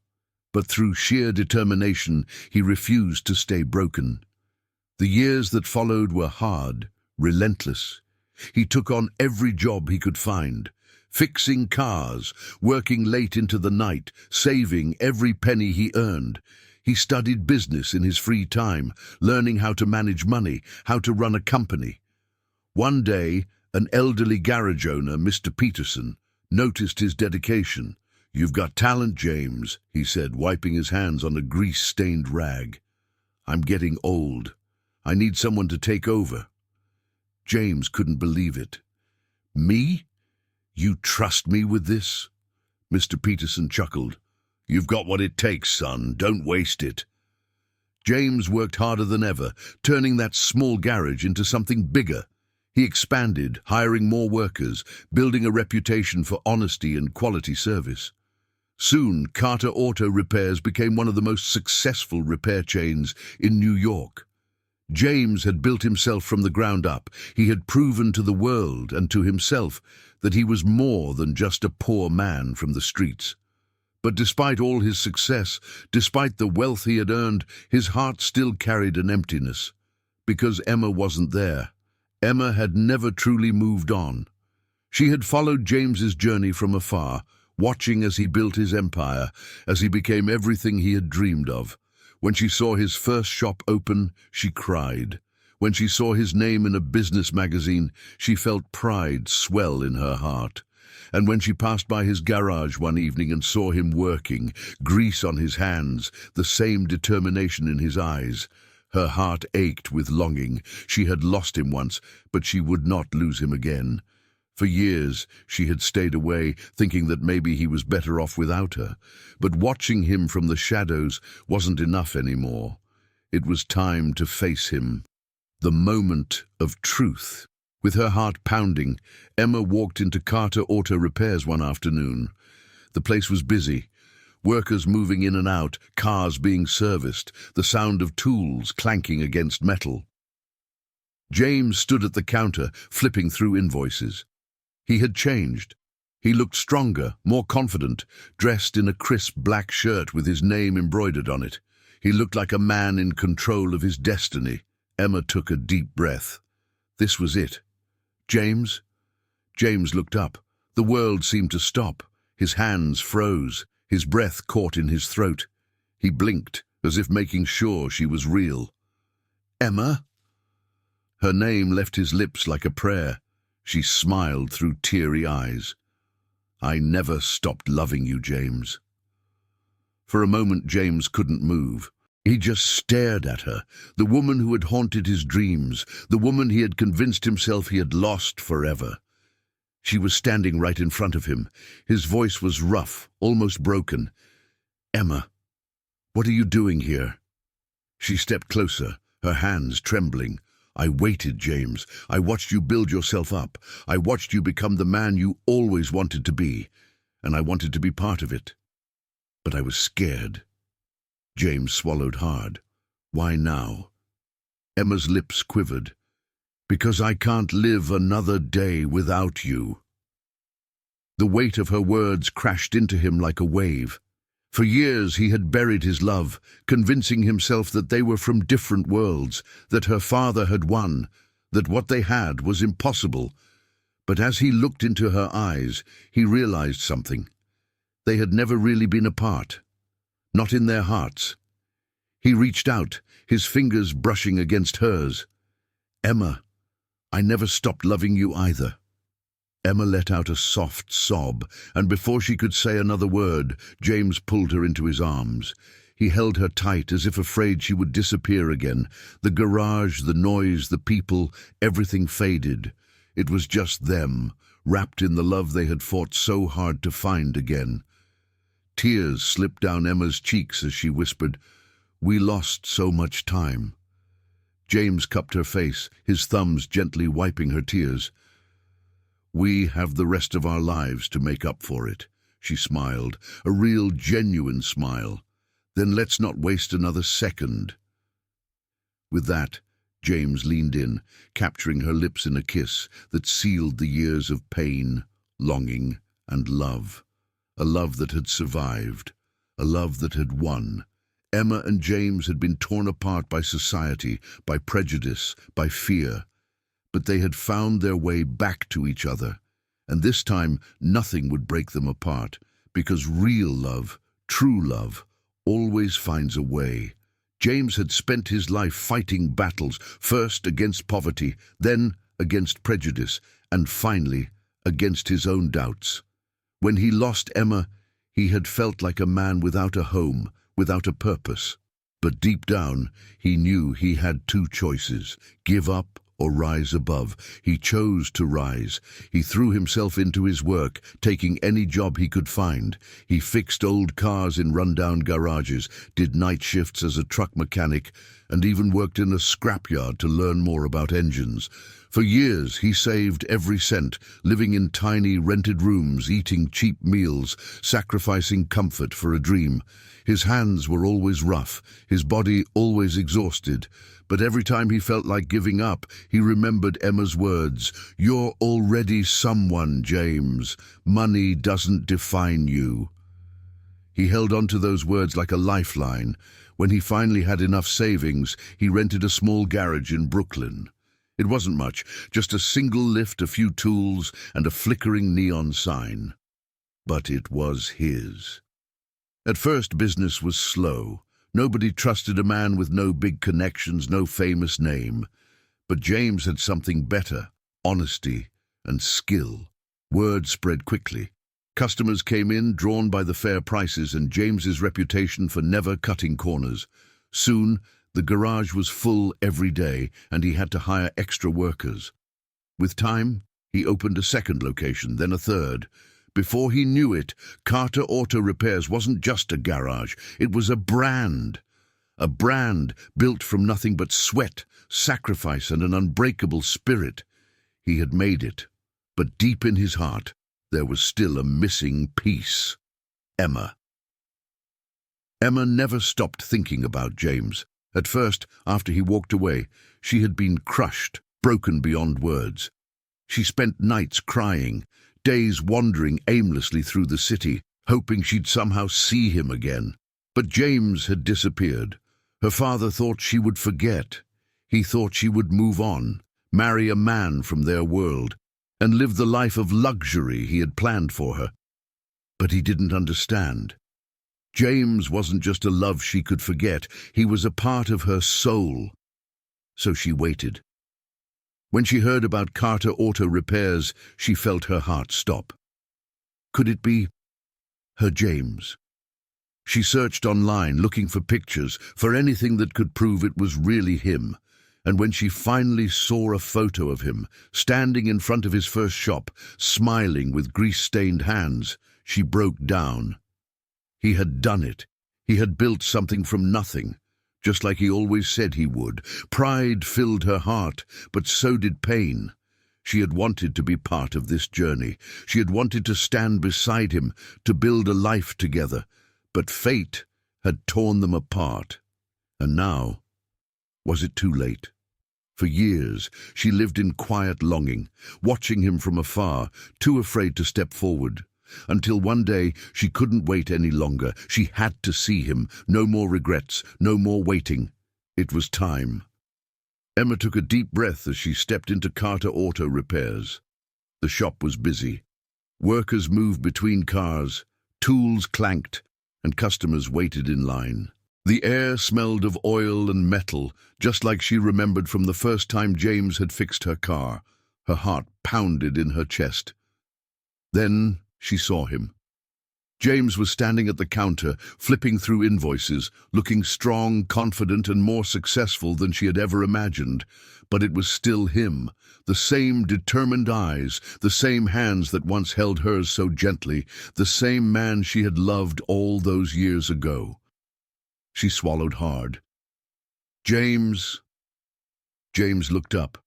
But through sheer determination, he refused to stay broken. The years that followed were hard, relentless. He took on every job he could find, fixing cars, working late into the night, saving every penny he earned. He studied business in his free time, learning how to manage money, how to run a company. One day, an elderly garage owner, Mr. Peterson, noticed his dedication. "You've got talent, James," he said, wiping his hands on a grease-stained rag. "I'm getting old. I need someone to take over." James couldn't believe it. "Me? You trust me with this?" Mr. Peterson chuckled. "You've got what it takes, son. Don't waste it." James worked harder than ever, turning that small garage into something bigger. He expanded, hiring more workers, building a reputation for honesty and quality service. Soon, Carter Auto Repairs became one of the most successful repair chains in New York. James had built himself from the ground up. He had proven to the world and to himself that he was more than just a poor man from the streets. But despite all his success, despite the wealth he had earned, his heart still carried an emptiness. Because Emma wasn't there. Emma had never truly moved on. She had followed James's journey from afar, watching as he built his empire, as he became everything he had dreamed of. When she saw his first shop open, she cried. When she saw his name in a business magazine, she felt pride swell in her heart. And when she passed by his garage one evening and saw him working, grease on his hands, the same determination in his eyes, her heart ached with longing. She had lost him once, but she would not lose him again. For years, she had stayed away, thinking that maybe he was better off without her. But watching him from the shadows wasn't enough anymore. It was time to face him. The moment of truth. With her heart pounding, Emma walked into Carter Auto Repairs one afternoon. The place was busy. Workers moving in and out, cars being serviced, the sound of tools clanking against metal. James stood at the counter, flipping through invoices. He had changed. He looked stronger, more confident, dressed in a crisp black shirt with his name embroidered on it. He looked like a man in control of his destiny. Emma took a deep breath. This was it. "James?" James looked up. The world seemed to stop. His hands froze. His breath caught in his throat. He blinked, as if making sure she was real. "Emma?" Her name left his lips like a prayer. She smiled through teary eyes. "I never stopped loving you, James." For a moment, James couldn't move. He just stared at her, the woman who had haunted his dreams, the woman he had convinced himself he had lost forever. She was standing right in front of him. His voice was rough, almost broken. "Emma, what are you doing here?" She stepped closer, her hands trembling. "I waited, James. I watched you build yourself up. I watched you become the man you always wanted to be, and I wanted to be part of it. But I was scared." James swallowed hard. "Why now?" Emma's lips quivered. "Because I can't live another day without you." The weight of her words crashed into him like a wave. For years he had buried his love, convincing himself that they were from different worlds, that her father had won, that what they had was impossible. But as he looked into her eyes, he realized something. They had never really been apart. Not in their hearts. He reached out, his fingers brushing against hers. "Emma, I never stopped loving you either." Emma let out a soft sob, and before she could say another word, James pulled her into his arms. He held her tight, as if afraid she would disappear again. The garage, the noise, the people, everything faded. It was just them, wrapped in the love they had fought so hard to find again. Tears slipped down Emma's cheeks as she whispered, "We lost so much time." James cupped her face, his thumbs gently wiping her tears. "We have the rest of our lives to make up for it," she smiled, a real, genuine smile. "Then let's not waste another second." With that, James leaned in, capturing her lips in a kiss that sealed the years of pain, longing, and love. A love that had survived. a love that had won. Emma and James had been torn apart by society, by prejudice, by fear, but they had found their way back to each other. And this time, nothing would break them apart, because real love, true love, always finds a way. James had spent his life fighting battles, first against poverty, then against prejudice, and finally against his own doubts. When he lost Emma, he had felt like a man without a home, without a purpose. But deep down, he knew he had two choices: give up or rise above. He chose to rise. He threw himself into his work, taking any job he could find. He fixed old cars in rundown garages, did night shifts as a truck mechanic, and even worked in a scrapyard to learn more about engines. For years, he saved every cent, living in tiny rented rooms, eating cheap meals, sacrificing comfort for a dream. His hands were always rough, his body always exhausted. But every time he felt like giving up, he remembered Emma's words, "You're already someone, James. Money doesn't define you." He held on to those words like a lifeline. When he finally had enough savings, he rented a small garage in Brooklyn. It wasn't much, just a single lift, a few tools, and a flickering neon sign. But it was his. At first, business was slow. Nobody trusted a man with no big connections, no famous name. But James had something better: honesty and skill. Word spread quickly. Customers came in, drawn by the fair prices and James's reputation for never cutting corners. Soon, the garage was full every day, and he had to hire extra workers. With time, he opened a second location, then a third. Before he knew it, Carter Auto Repairs wasn't just a garage, it was a brand. A brand built from nothing but sweat, sacrifice, and an unbreakable spirit. He had made it, but deep in his heart, there was still a missing piece: Emma. Emma never stopped thinking about James. At first, after he walked away, she had been crushed, broken beyond words. She spent nights crying, days wandering aimlessly through the city, hoping she'd somehow see him again. But James had disappeared. Her father thought she would forget. He thought she would move on, marry a man from their world, and live the life of luxury he had planned for her. But he didn't understand. James wasn't just a love she could forget, he was a part of her soul. So she waited. When she heard about Carter Auto Repairs, she felt her heart stop. Could it be her James? She searched online, looking for pictures, for anything that could prove it was really him. And when she finally saw a photo of him, standing in front of his first shop, smiling with grease-stained hands, she broke down. He had done it. He had built something from nothing, just like he always said he would. Pride filled her heart, but so did pain. She had wanted to be part of this journey. She had wanted to stand beside him, to build a life together. But fate had torn them apart. And now, was it too late? For years, she lived in quiet longing, watching him from afar, too afraid to step forward. Until one day, she couldn't wait any longer. She had to see him. No more regrets, no more waiting. It was time. Emma took a deep breath as she stepped into Carter Auto Repairs. The shop was busy. Workers moved between cars, tools clanked, and customers waited in line. The air smelled of oil and metal, just like she remembered from the first time James had fixed her car. Her heart pounded in her chest. Then she saw him. James was standing at the counter, flipping through invoices, looking strong, confident, and more successful than she had ever imagined. But it was still him, the same determined eyes, the same hands that once held hers so gently, the same man she had loved all those years ago. She swallowed hard. James. James looked up.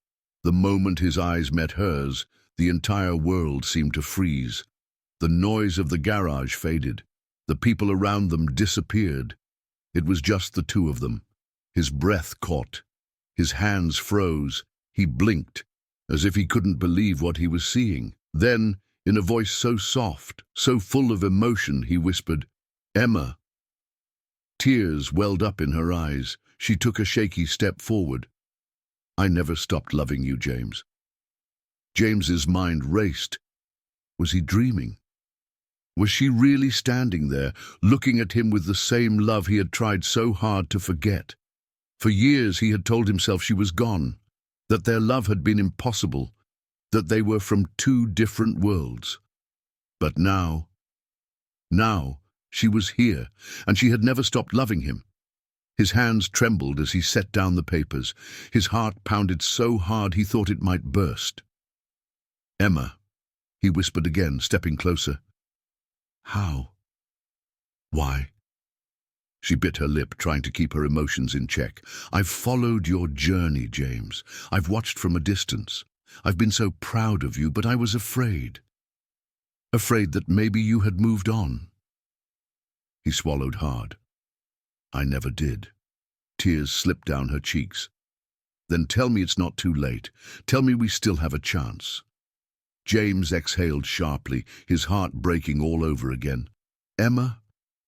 The moment his eyes met hers, the entire world seemed to freeze. The noise of the garage faded. The people around them disappeared. It was just the two of them. His breath caught. His hands froze. He blinked, as if he couldn't believe what he was seeing. Then, in a voice so soft, so full of emotion, he whispered, "Emma." Tears welled up in her eyes. She took a shaky step forward. "I never stopped loving you, James." James's mind raced. Was he dreaming? Was she really standing there, looking at him with the same love he had tried so hard to forget? For years he had told himself she was gone, that their love had been impossible, that they were from two different worlds. But now she was here, and she had never stopped loving him. His hands trembled as he set down the papers. His heart pounded so hard he thought it might burst. "Emma," he whispered again, stepping closer. "How? Why?" She bit her lip, trying to keep her emotions in check. "I've followed your journey, James. I've watched from a distance. I've been so proud of you, but I was afraid. Afraid that maybe you had moved on." He swallowed hard. "I never did." Tears slipped down her cheeks. "Then tell me it's not too late. Tell me we still have a chance." James exhaled sharply, his heart breaking all over again. "Emma,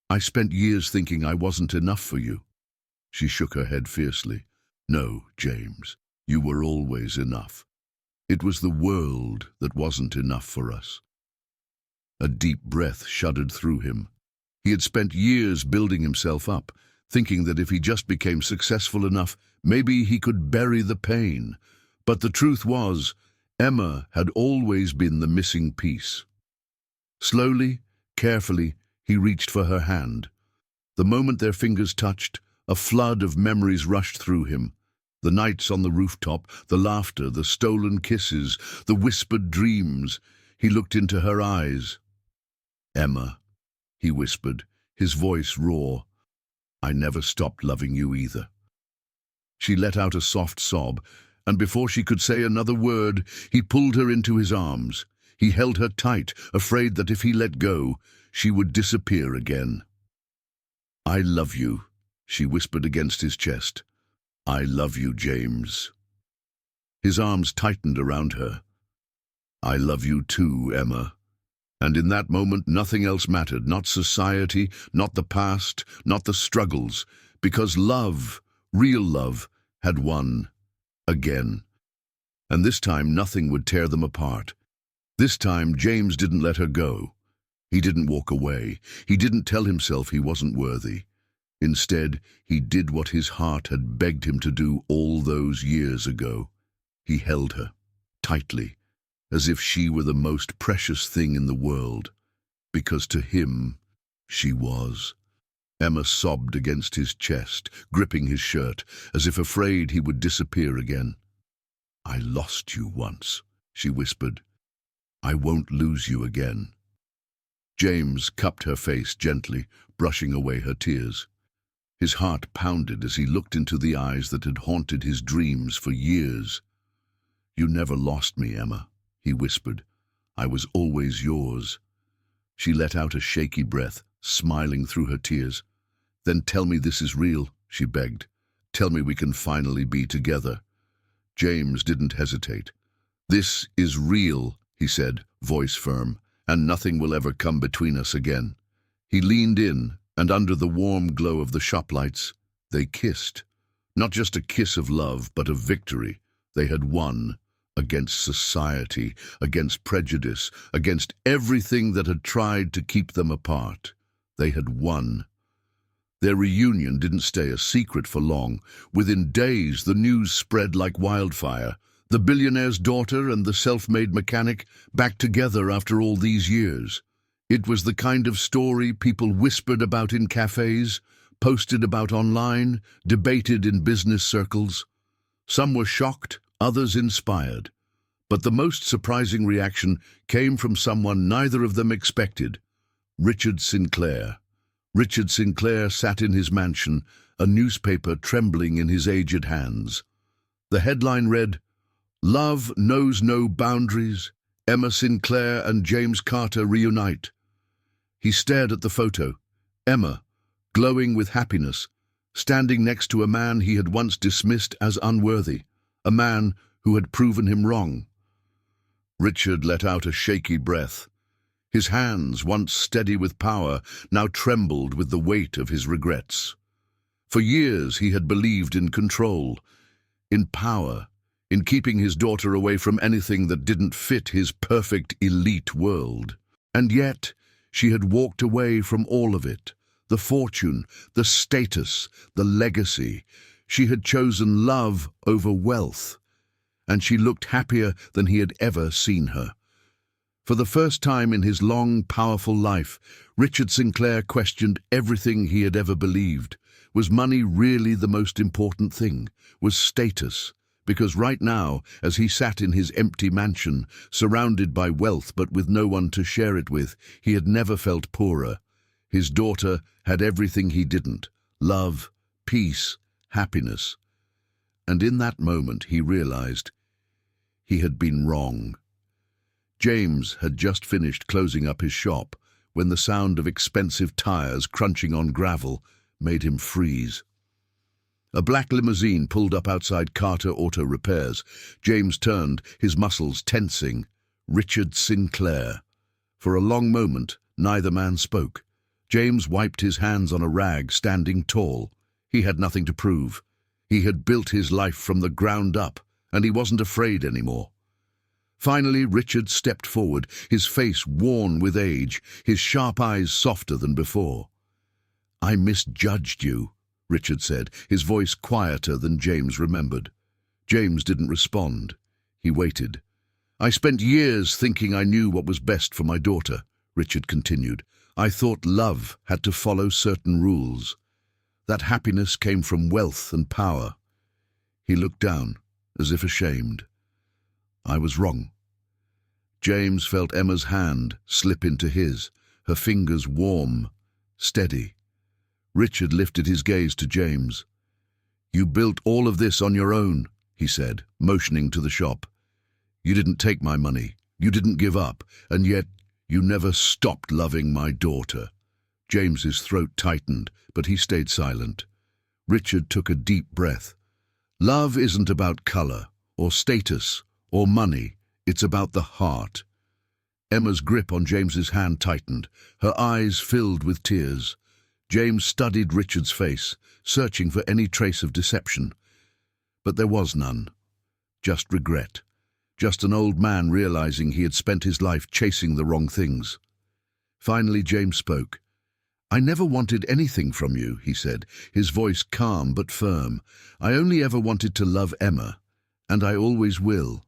I spent years thinking I wasn't enough for you." She shook her head fiercely. "No, James, you were always enough. It was the world that wasn't enough for us." A deep breath shuddered through him. He had spent years building himself up, thinking that if he just became successful enough, maybe he could bury the pain. But the truth was, Emma had always been the missing piece. Slowly, carefully, he reached for her hand. The moment their fingers touched, a flood of memories rushed through him. The nights on the rooftop, the laughter, the stolen kisses, the whispered dreams. He looked into her eyes. "Emma," he whispered, his voice raw, "I never stopped loving you either." She let out a soft sob, and before she could say another word, he pulled her into his arms. He held her tight, afraid that if he let go, she would disappear again. "I love you," she whispered against his chest. "I love you, James." His arms tightened around her. "I love you too, Emma." And in that moment, nothing else mattered, not society, not the past, not the struggles, because love, real love, had won again. And this time, nothing would tear them apart. This time, James didn't let her go. He didn't walk away. He didn't tell himself he wasn't worthy. Instead, he did what his heart had begged him to do all those years ago. He held her, tightly, as if she were the most precious thing in the world, because to him, she was. Emma sobbed against his chest, gripping his shirt, as if afraid he would disappear again. "I lost you once," she whispered. "I won't lose you again." James cupped her face gently, brushing away her tears. His heart pounded as he looked into the eyes that had haunted his dreams for years. "You never lost me, Emma," he whispered. "I was always yours." She let out a shaky breath, smiling through her tears. "Then tell me this is real," she begged. "Tell me we can finally be together." James didn't hesitate. "This is real," he said, voice firm, "and nothing will ever come between us again." He leaned in, and under the warm glow of the shop lights, they kissed. Not just a kiss of love, but of victory. They had won. Against society, against prejudice, against everything that had tried to keep them apart. They had won. Their reunion didn't stay a secret for long. Within days, the news spread like wildfire. The billionaire's daughter and the self-made mechanic back together after all these years. It was the kind of story people whispered about in cafes, posted about online, debated in business circles. Some were shocked, others inspired. But the most surprising reaction came from someone neither of them expected: Richard Sinclair. Richard Sinclair sat in his mansion, a newspaper trembling in his aged hands. The headline read, "Love knows no boundaries. Emma Sinclair and James Carter reunite." He stared at the photo. Emma, glowing with happiness, standing next to a man he had once dismissed as unworthy. A man who had proven him wrong. Richard let out a shaky breath. His hands, once steady with power, now trembled with the weight of his regrets. For years he had believed in control, in power, in keeping his daughter away from anything that didn't fit his perfect elite world. And yet, she had walked away from all of it. The fortune, the status, the legacy. She had chosen love over wealth, and she looked happier than he had ever seen her. For the first time in his long, powerful life, Richard Sinclair questioned everything he had ever believed. Was money really the most important thing? Was status? Because right now, as he sat in his empty mansion, surrounded by wealth but with no one to share it with, he had never felt poorer. His daughter had everything he didn't: love, peace, happiness. And in that moment he realized he had been wrong. James had just finished closing up his shop when the sound of expensive tires crunching on gravel made him freeze. A black limousine pulled up outside Carter Auto Repairs. James turned, his muscles tensing. Richard Sinclair. For a long moment, neither man spoke. James wiped his hands on a rag, standing tall. He had nothing to prove. He had built his life from the ground up, and he wasn't afraid anymore. Finally, Richard stepped forward, his face worn with age, his sharp eyes softer than before. "I misjudged you," Richard said, his voice quieter than James remembered. James didn't respond. He waited. "I spent years thinking I knew what was best for my daughter," Richard continued. "I thought love had to follow certain rules, that happiness came from wealth and power." He looked down, as if ashamed. "I was wrong." James felt Emma's hand slip into his, her fingers warm, steady. Richard lifted his gaze to James. "You built all of this on your own," he said, motioning to the shop. "You didn't take my money, you didn't give up, and yet you never stopped loving my daughter." James's throat tightened, but he stayed silent. Richard took a deep breath. "Love isn't about color, or status, or money. It's about the heart." Emma's grip on James's hand tightened, her eyes filled with tears. James studied Richard's face, searching for any trace of deception. But there was none. Just regret. Just an old man realizing he had spent his life chasing the wrong things. Finally, James spoke. "I never wanted anything from you," he said, his voice calm but firm. "I only ever wanted to love Emma, and I always will."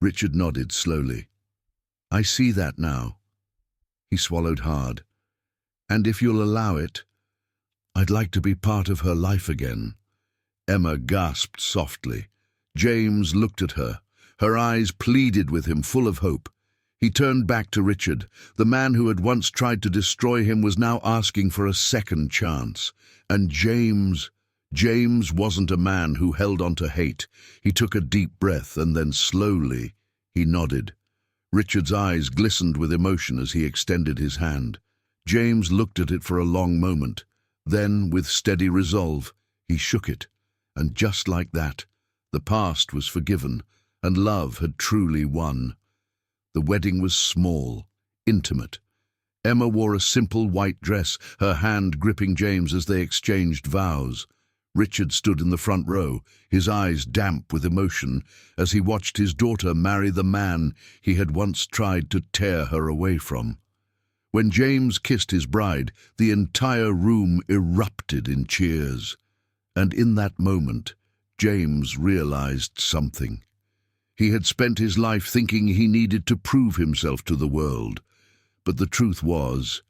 Richard nodded slowly. "I see that now." He swallowed hard. "And if you'll allow it, I'd like to be part of her life again." Emma gasped softly. James looked at her. Her eyes pleaded with him, full of hope. He turned back to Richard. The man who had once tried to destroy him was now asking for a second chance. And James wasn't a man who held on to hate. He took a deep breath, and then slowly he nodded. Richard's eyes glistened with emotion as he extended his hand. James looked at it for a long moment. Then, with steady resolve, he shook it. And just like that, the past was forgiven, and love had truly won. The wedding was small, intimate. Emma wore a simple white dress, her hand gripping James as they exchanged vows. Richard stood in the front row, his eyes damp with emotion, as he watched his daughter marry the man he had once tried to tear her away from. When James kissed his bride, the entire room erupted in cheers. And in that moment, James realized something. He had spent his life thinking he needed to prove himself to the world. But the truth was,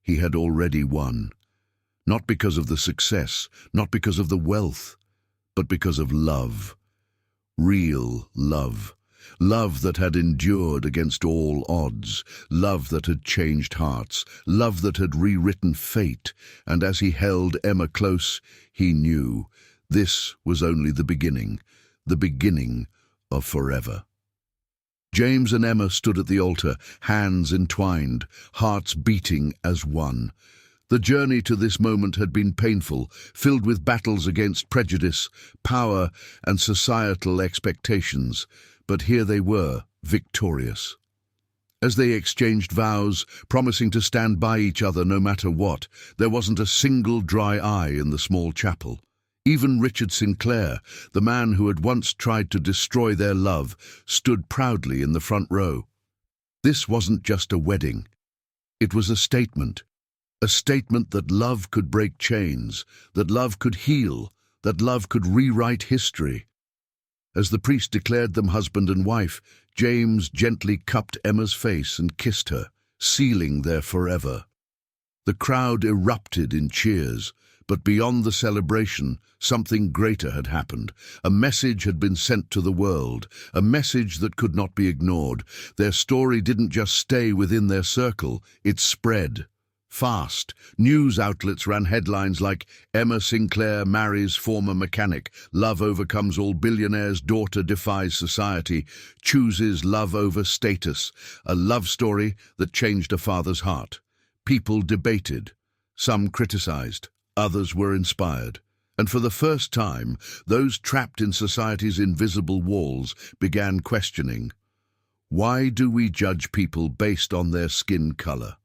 he had already won. Not because of the success, not because of the wealth, but because of love. Real love. Love that had endured against all odds, love that had changed hearts, love that had rewritten fate, and as he held Emma close, he knew this was only the beginning of forever. James and Emma stood at the altar, hands entwined, hearts beating as one. The journey to this moment had been painful, filled with battles against prejudice, power, and societal expectations. But here they were, victorious. As they exchanged vows, promising to stand by each other no matter what, there wasn't a single dry eye in the small chapel. Even Richard Sinclair, the man who had once tried to destroy their love, stood proudly in the front row. This wasn't just a wedding. It was a statement that love could break chains, that love could heal, that love could rewrite history. As the priest declared them husband and wife, James gently cupped Emma's face and kissed her, sealing their forever. The crowd erupted in cheers, but beyond the celebration, something greater had happened. A message had been sent to the world, a message that could not be ignored. Their story didn't just stay within their circle, it spread. Fast, news outlets ran headlines like Emma Sinclair marries former mechanic, love overcomes all billionaires, daughter defies society, chooses love over status, a love story that changed a father's heart. People debated, some criticized, others were inspired. And for the first time, those trapped in society's invisible walls began questioning, why do we judge people based on their skin color?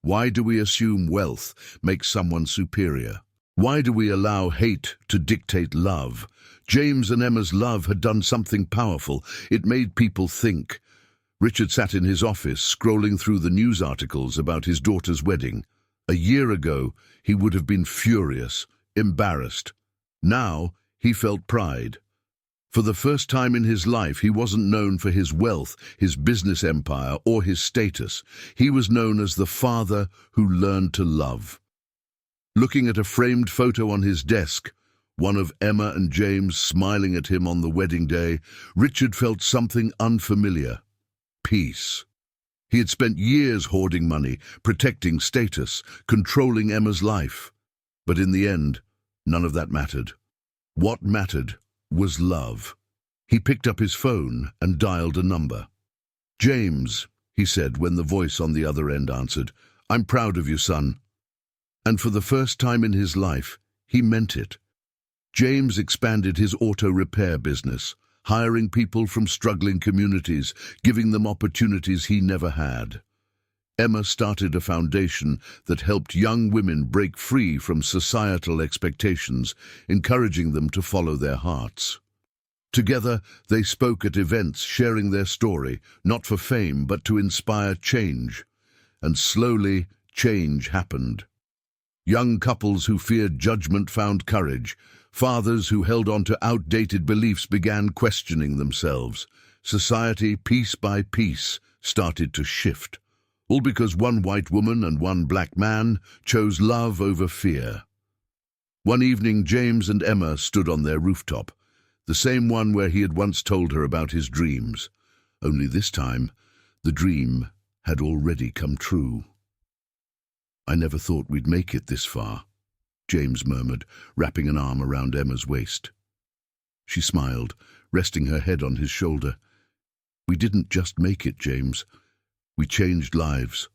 Why do we assume wealth makes someone superior? Why do we allow hate to dictate love? James and Emma's love had done something powerful. It made people think. Richard sat in his office, scrolling through the news articles about his daughter's wedding. A year ago, he would have been furious, embarrassed. Now, he felt pride. For the first time in his life, he wasn't known for his wealth, his business empire, or his status. He was known as the father who learned to love. Looking at a framed photo on his desk, one of Emma and James smiling at him on the wedding day, Richard felt something unfamiliar. Peace. He had spent years hoarding money, protecting status, controlling Emma's life. But in the end, none of that mattered. What mattered was love. He picked up his phone and dialed a number. "James," he said when the voice on the other end answered, "I'm proud of you, son." And for the first time in his life, he meant it. James expanded his auto repair business, hiring people from struggling communities, giving them opportunities he never had. Emma started a foundation that helped young women break free from societal expectations, encouraging them to follow their hearts. Together, they spoke at events, sharing their story, not for fame, but to inspire change. And slowly, change happened. Young couples who feared judgment found courage. Fathers who held on to outdated beliefs began questioning themselves. Society, piece by piece, started to shift. All because one white woman and one black man chose love over fear. One evening, James and Emma stood on their rooftop, the same one where he had once told her about his dreams. Only this time, the dream had already come true. "I never thought we'd make it this far," James murmured, wrapping an arm around Emma's waist. She smiled, resting her head on his shoulder. "We didn't just make it, James. We changed lives."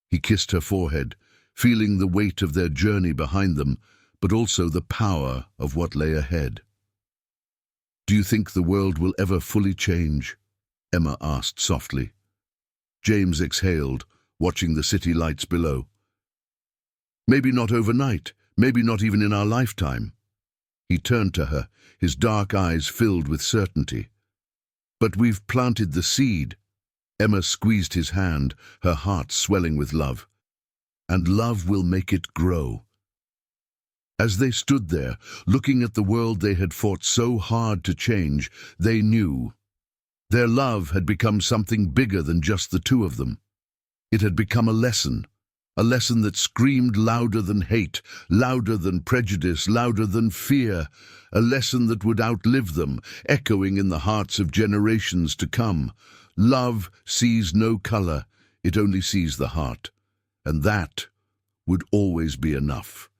He kissed her forehead, feeling the weight of their journey behind them, but also the power of what lay ahead. "Do you think the world will ever fully change?" Emma asked softly. James exhaled, watching the city lights below. "Maybe not overnight, maybe not even in our lifetime." He turned to her, his dark eyes filled with certainty. "But we've planted the seed." Emma squeezed his hand, her heart swelling with love. "And love will make it grow." As they stood there, looking at the world they had fought so hard to change, they knew. Their love had become something bigger than just the two of them. It had become a lesson that screamed louder than hate, louder than prejudice, louder than fear, a lesson that would outlive them, echoing in the hearts of generations to come. Love sees no color, it only sees the heart, and that would always be enough.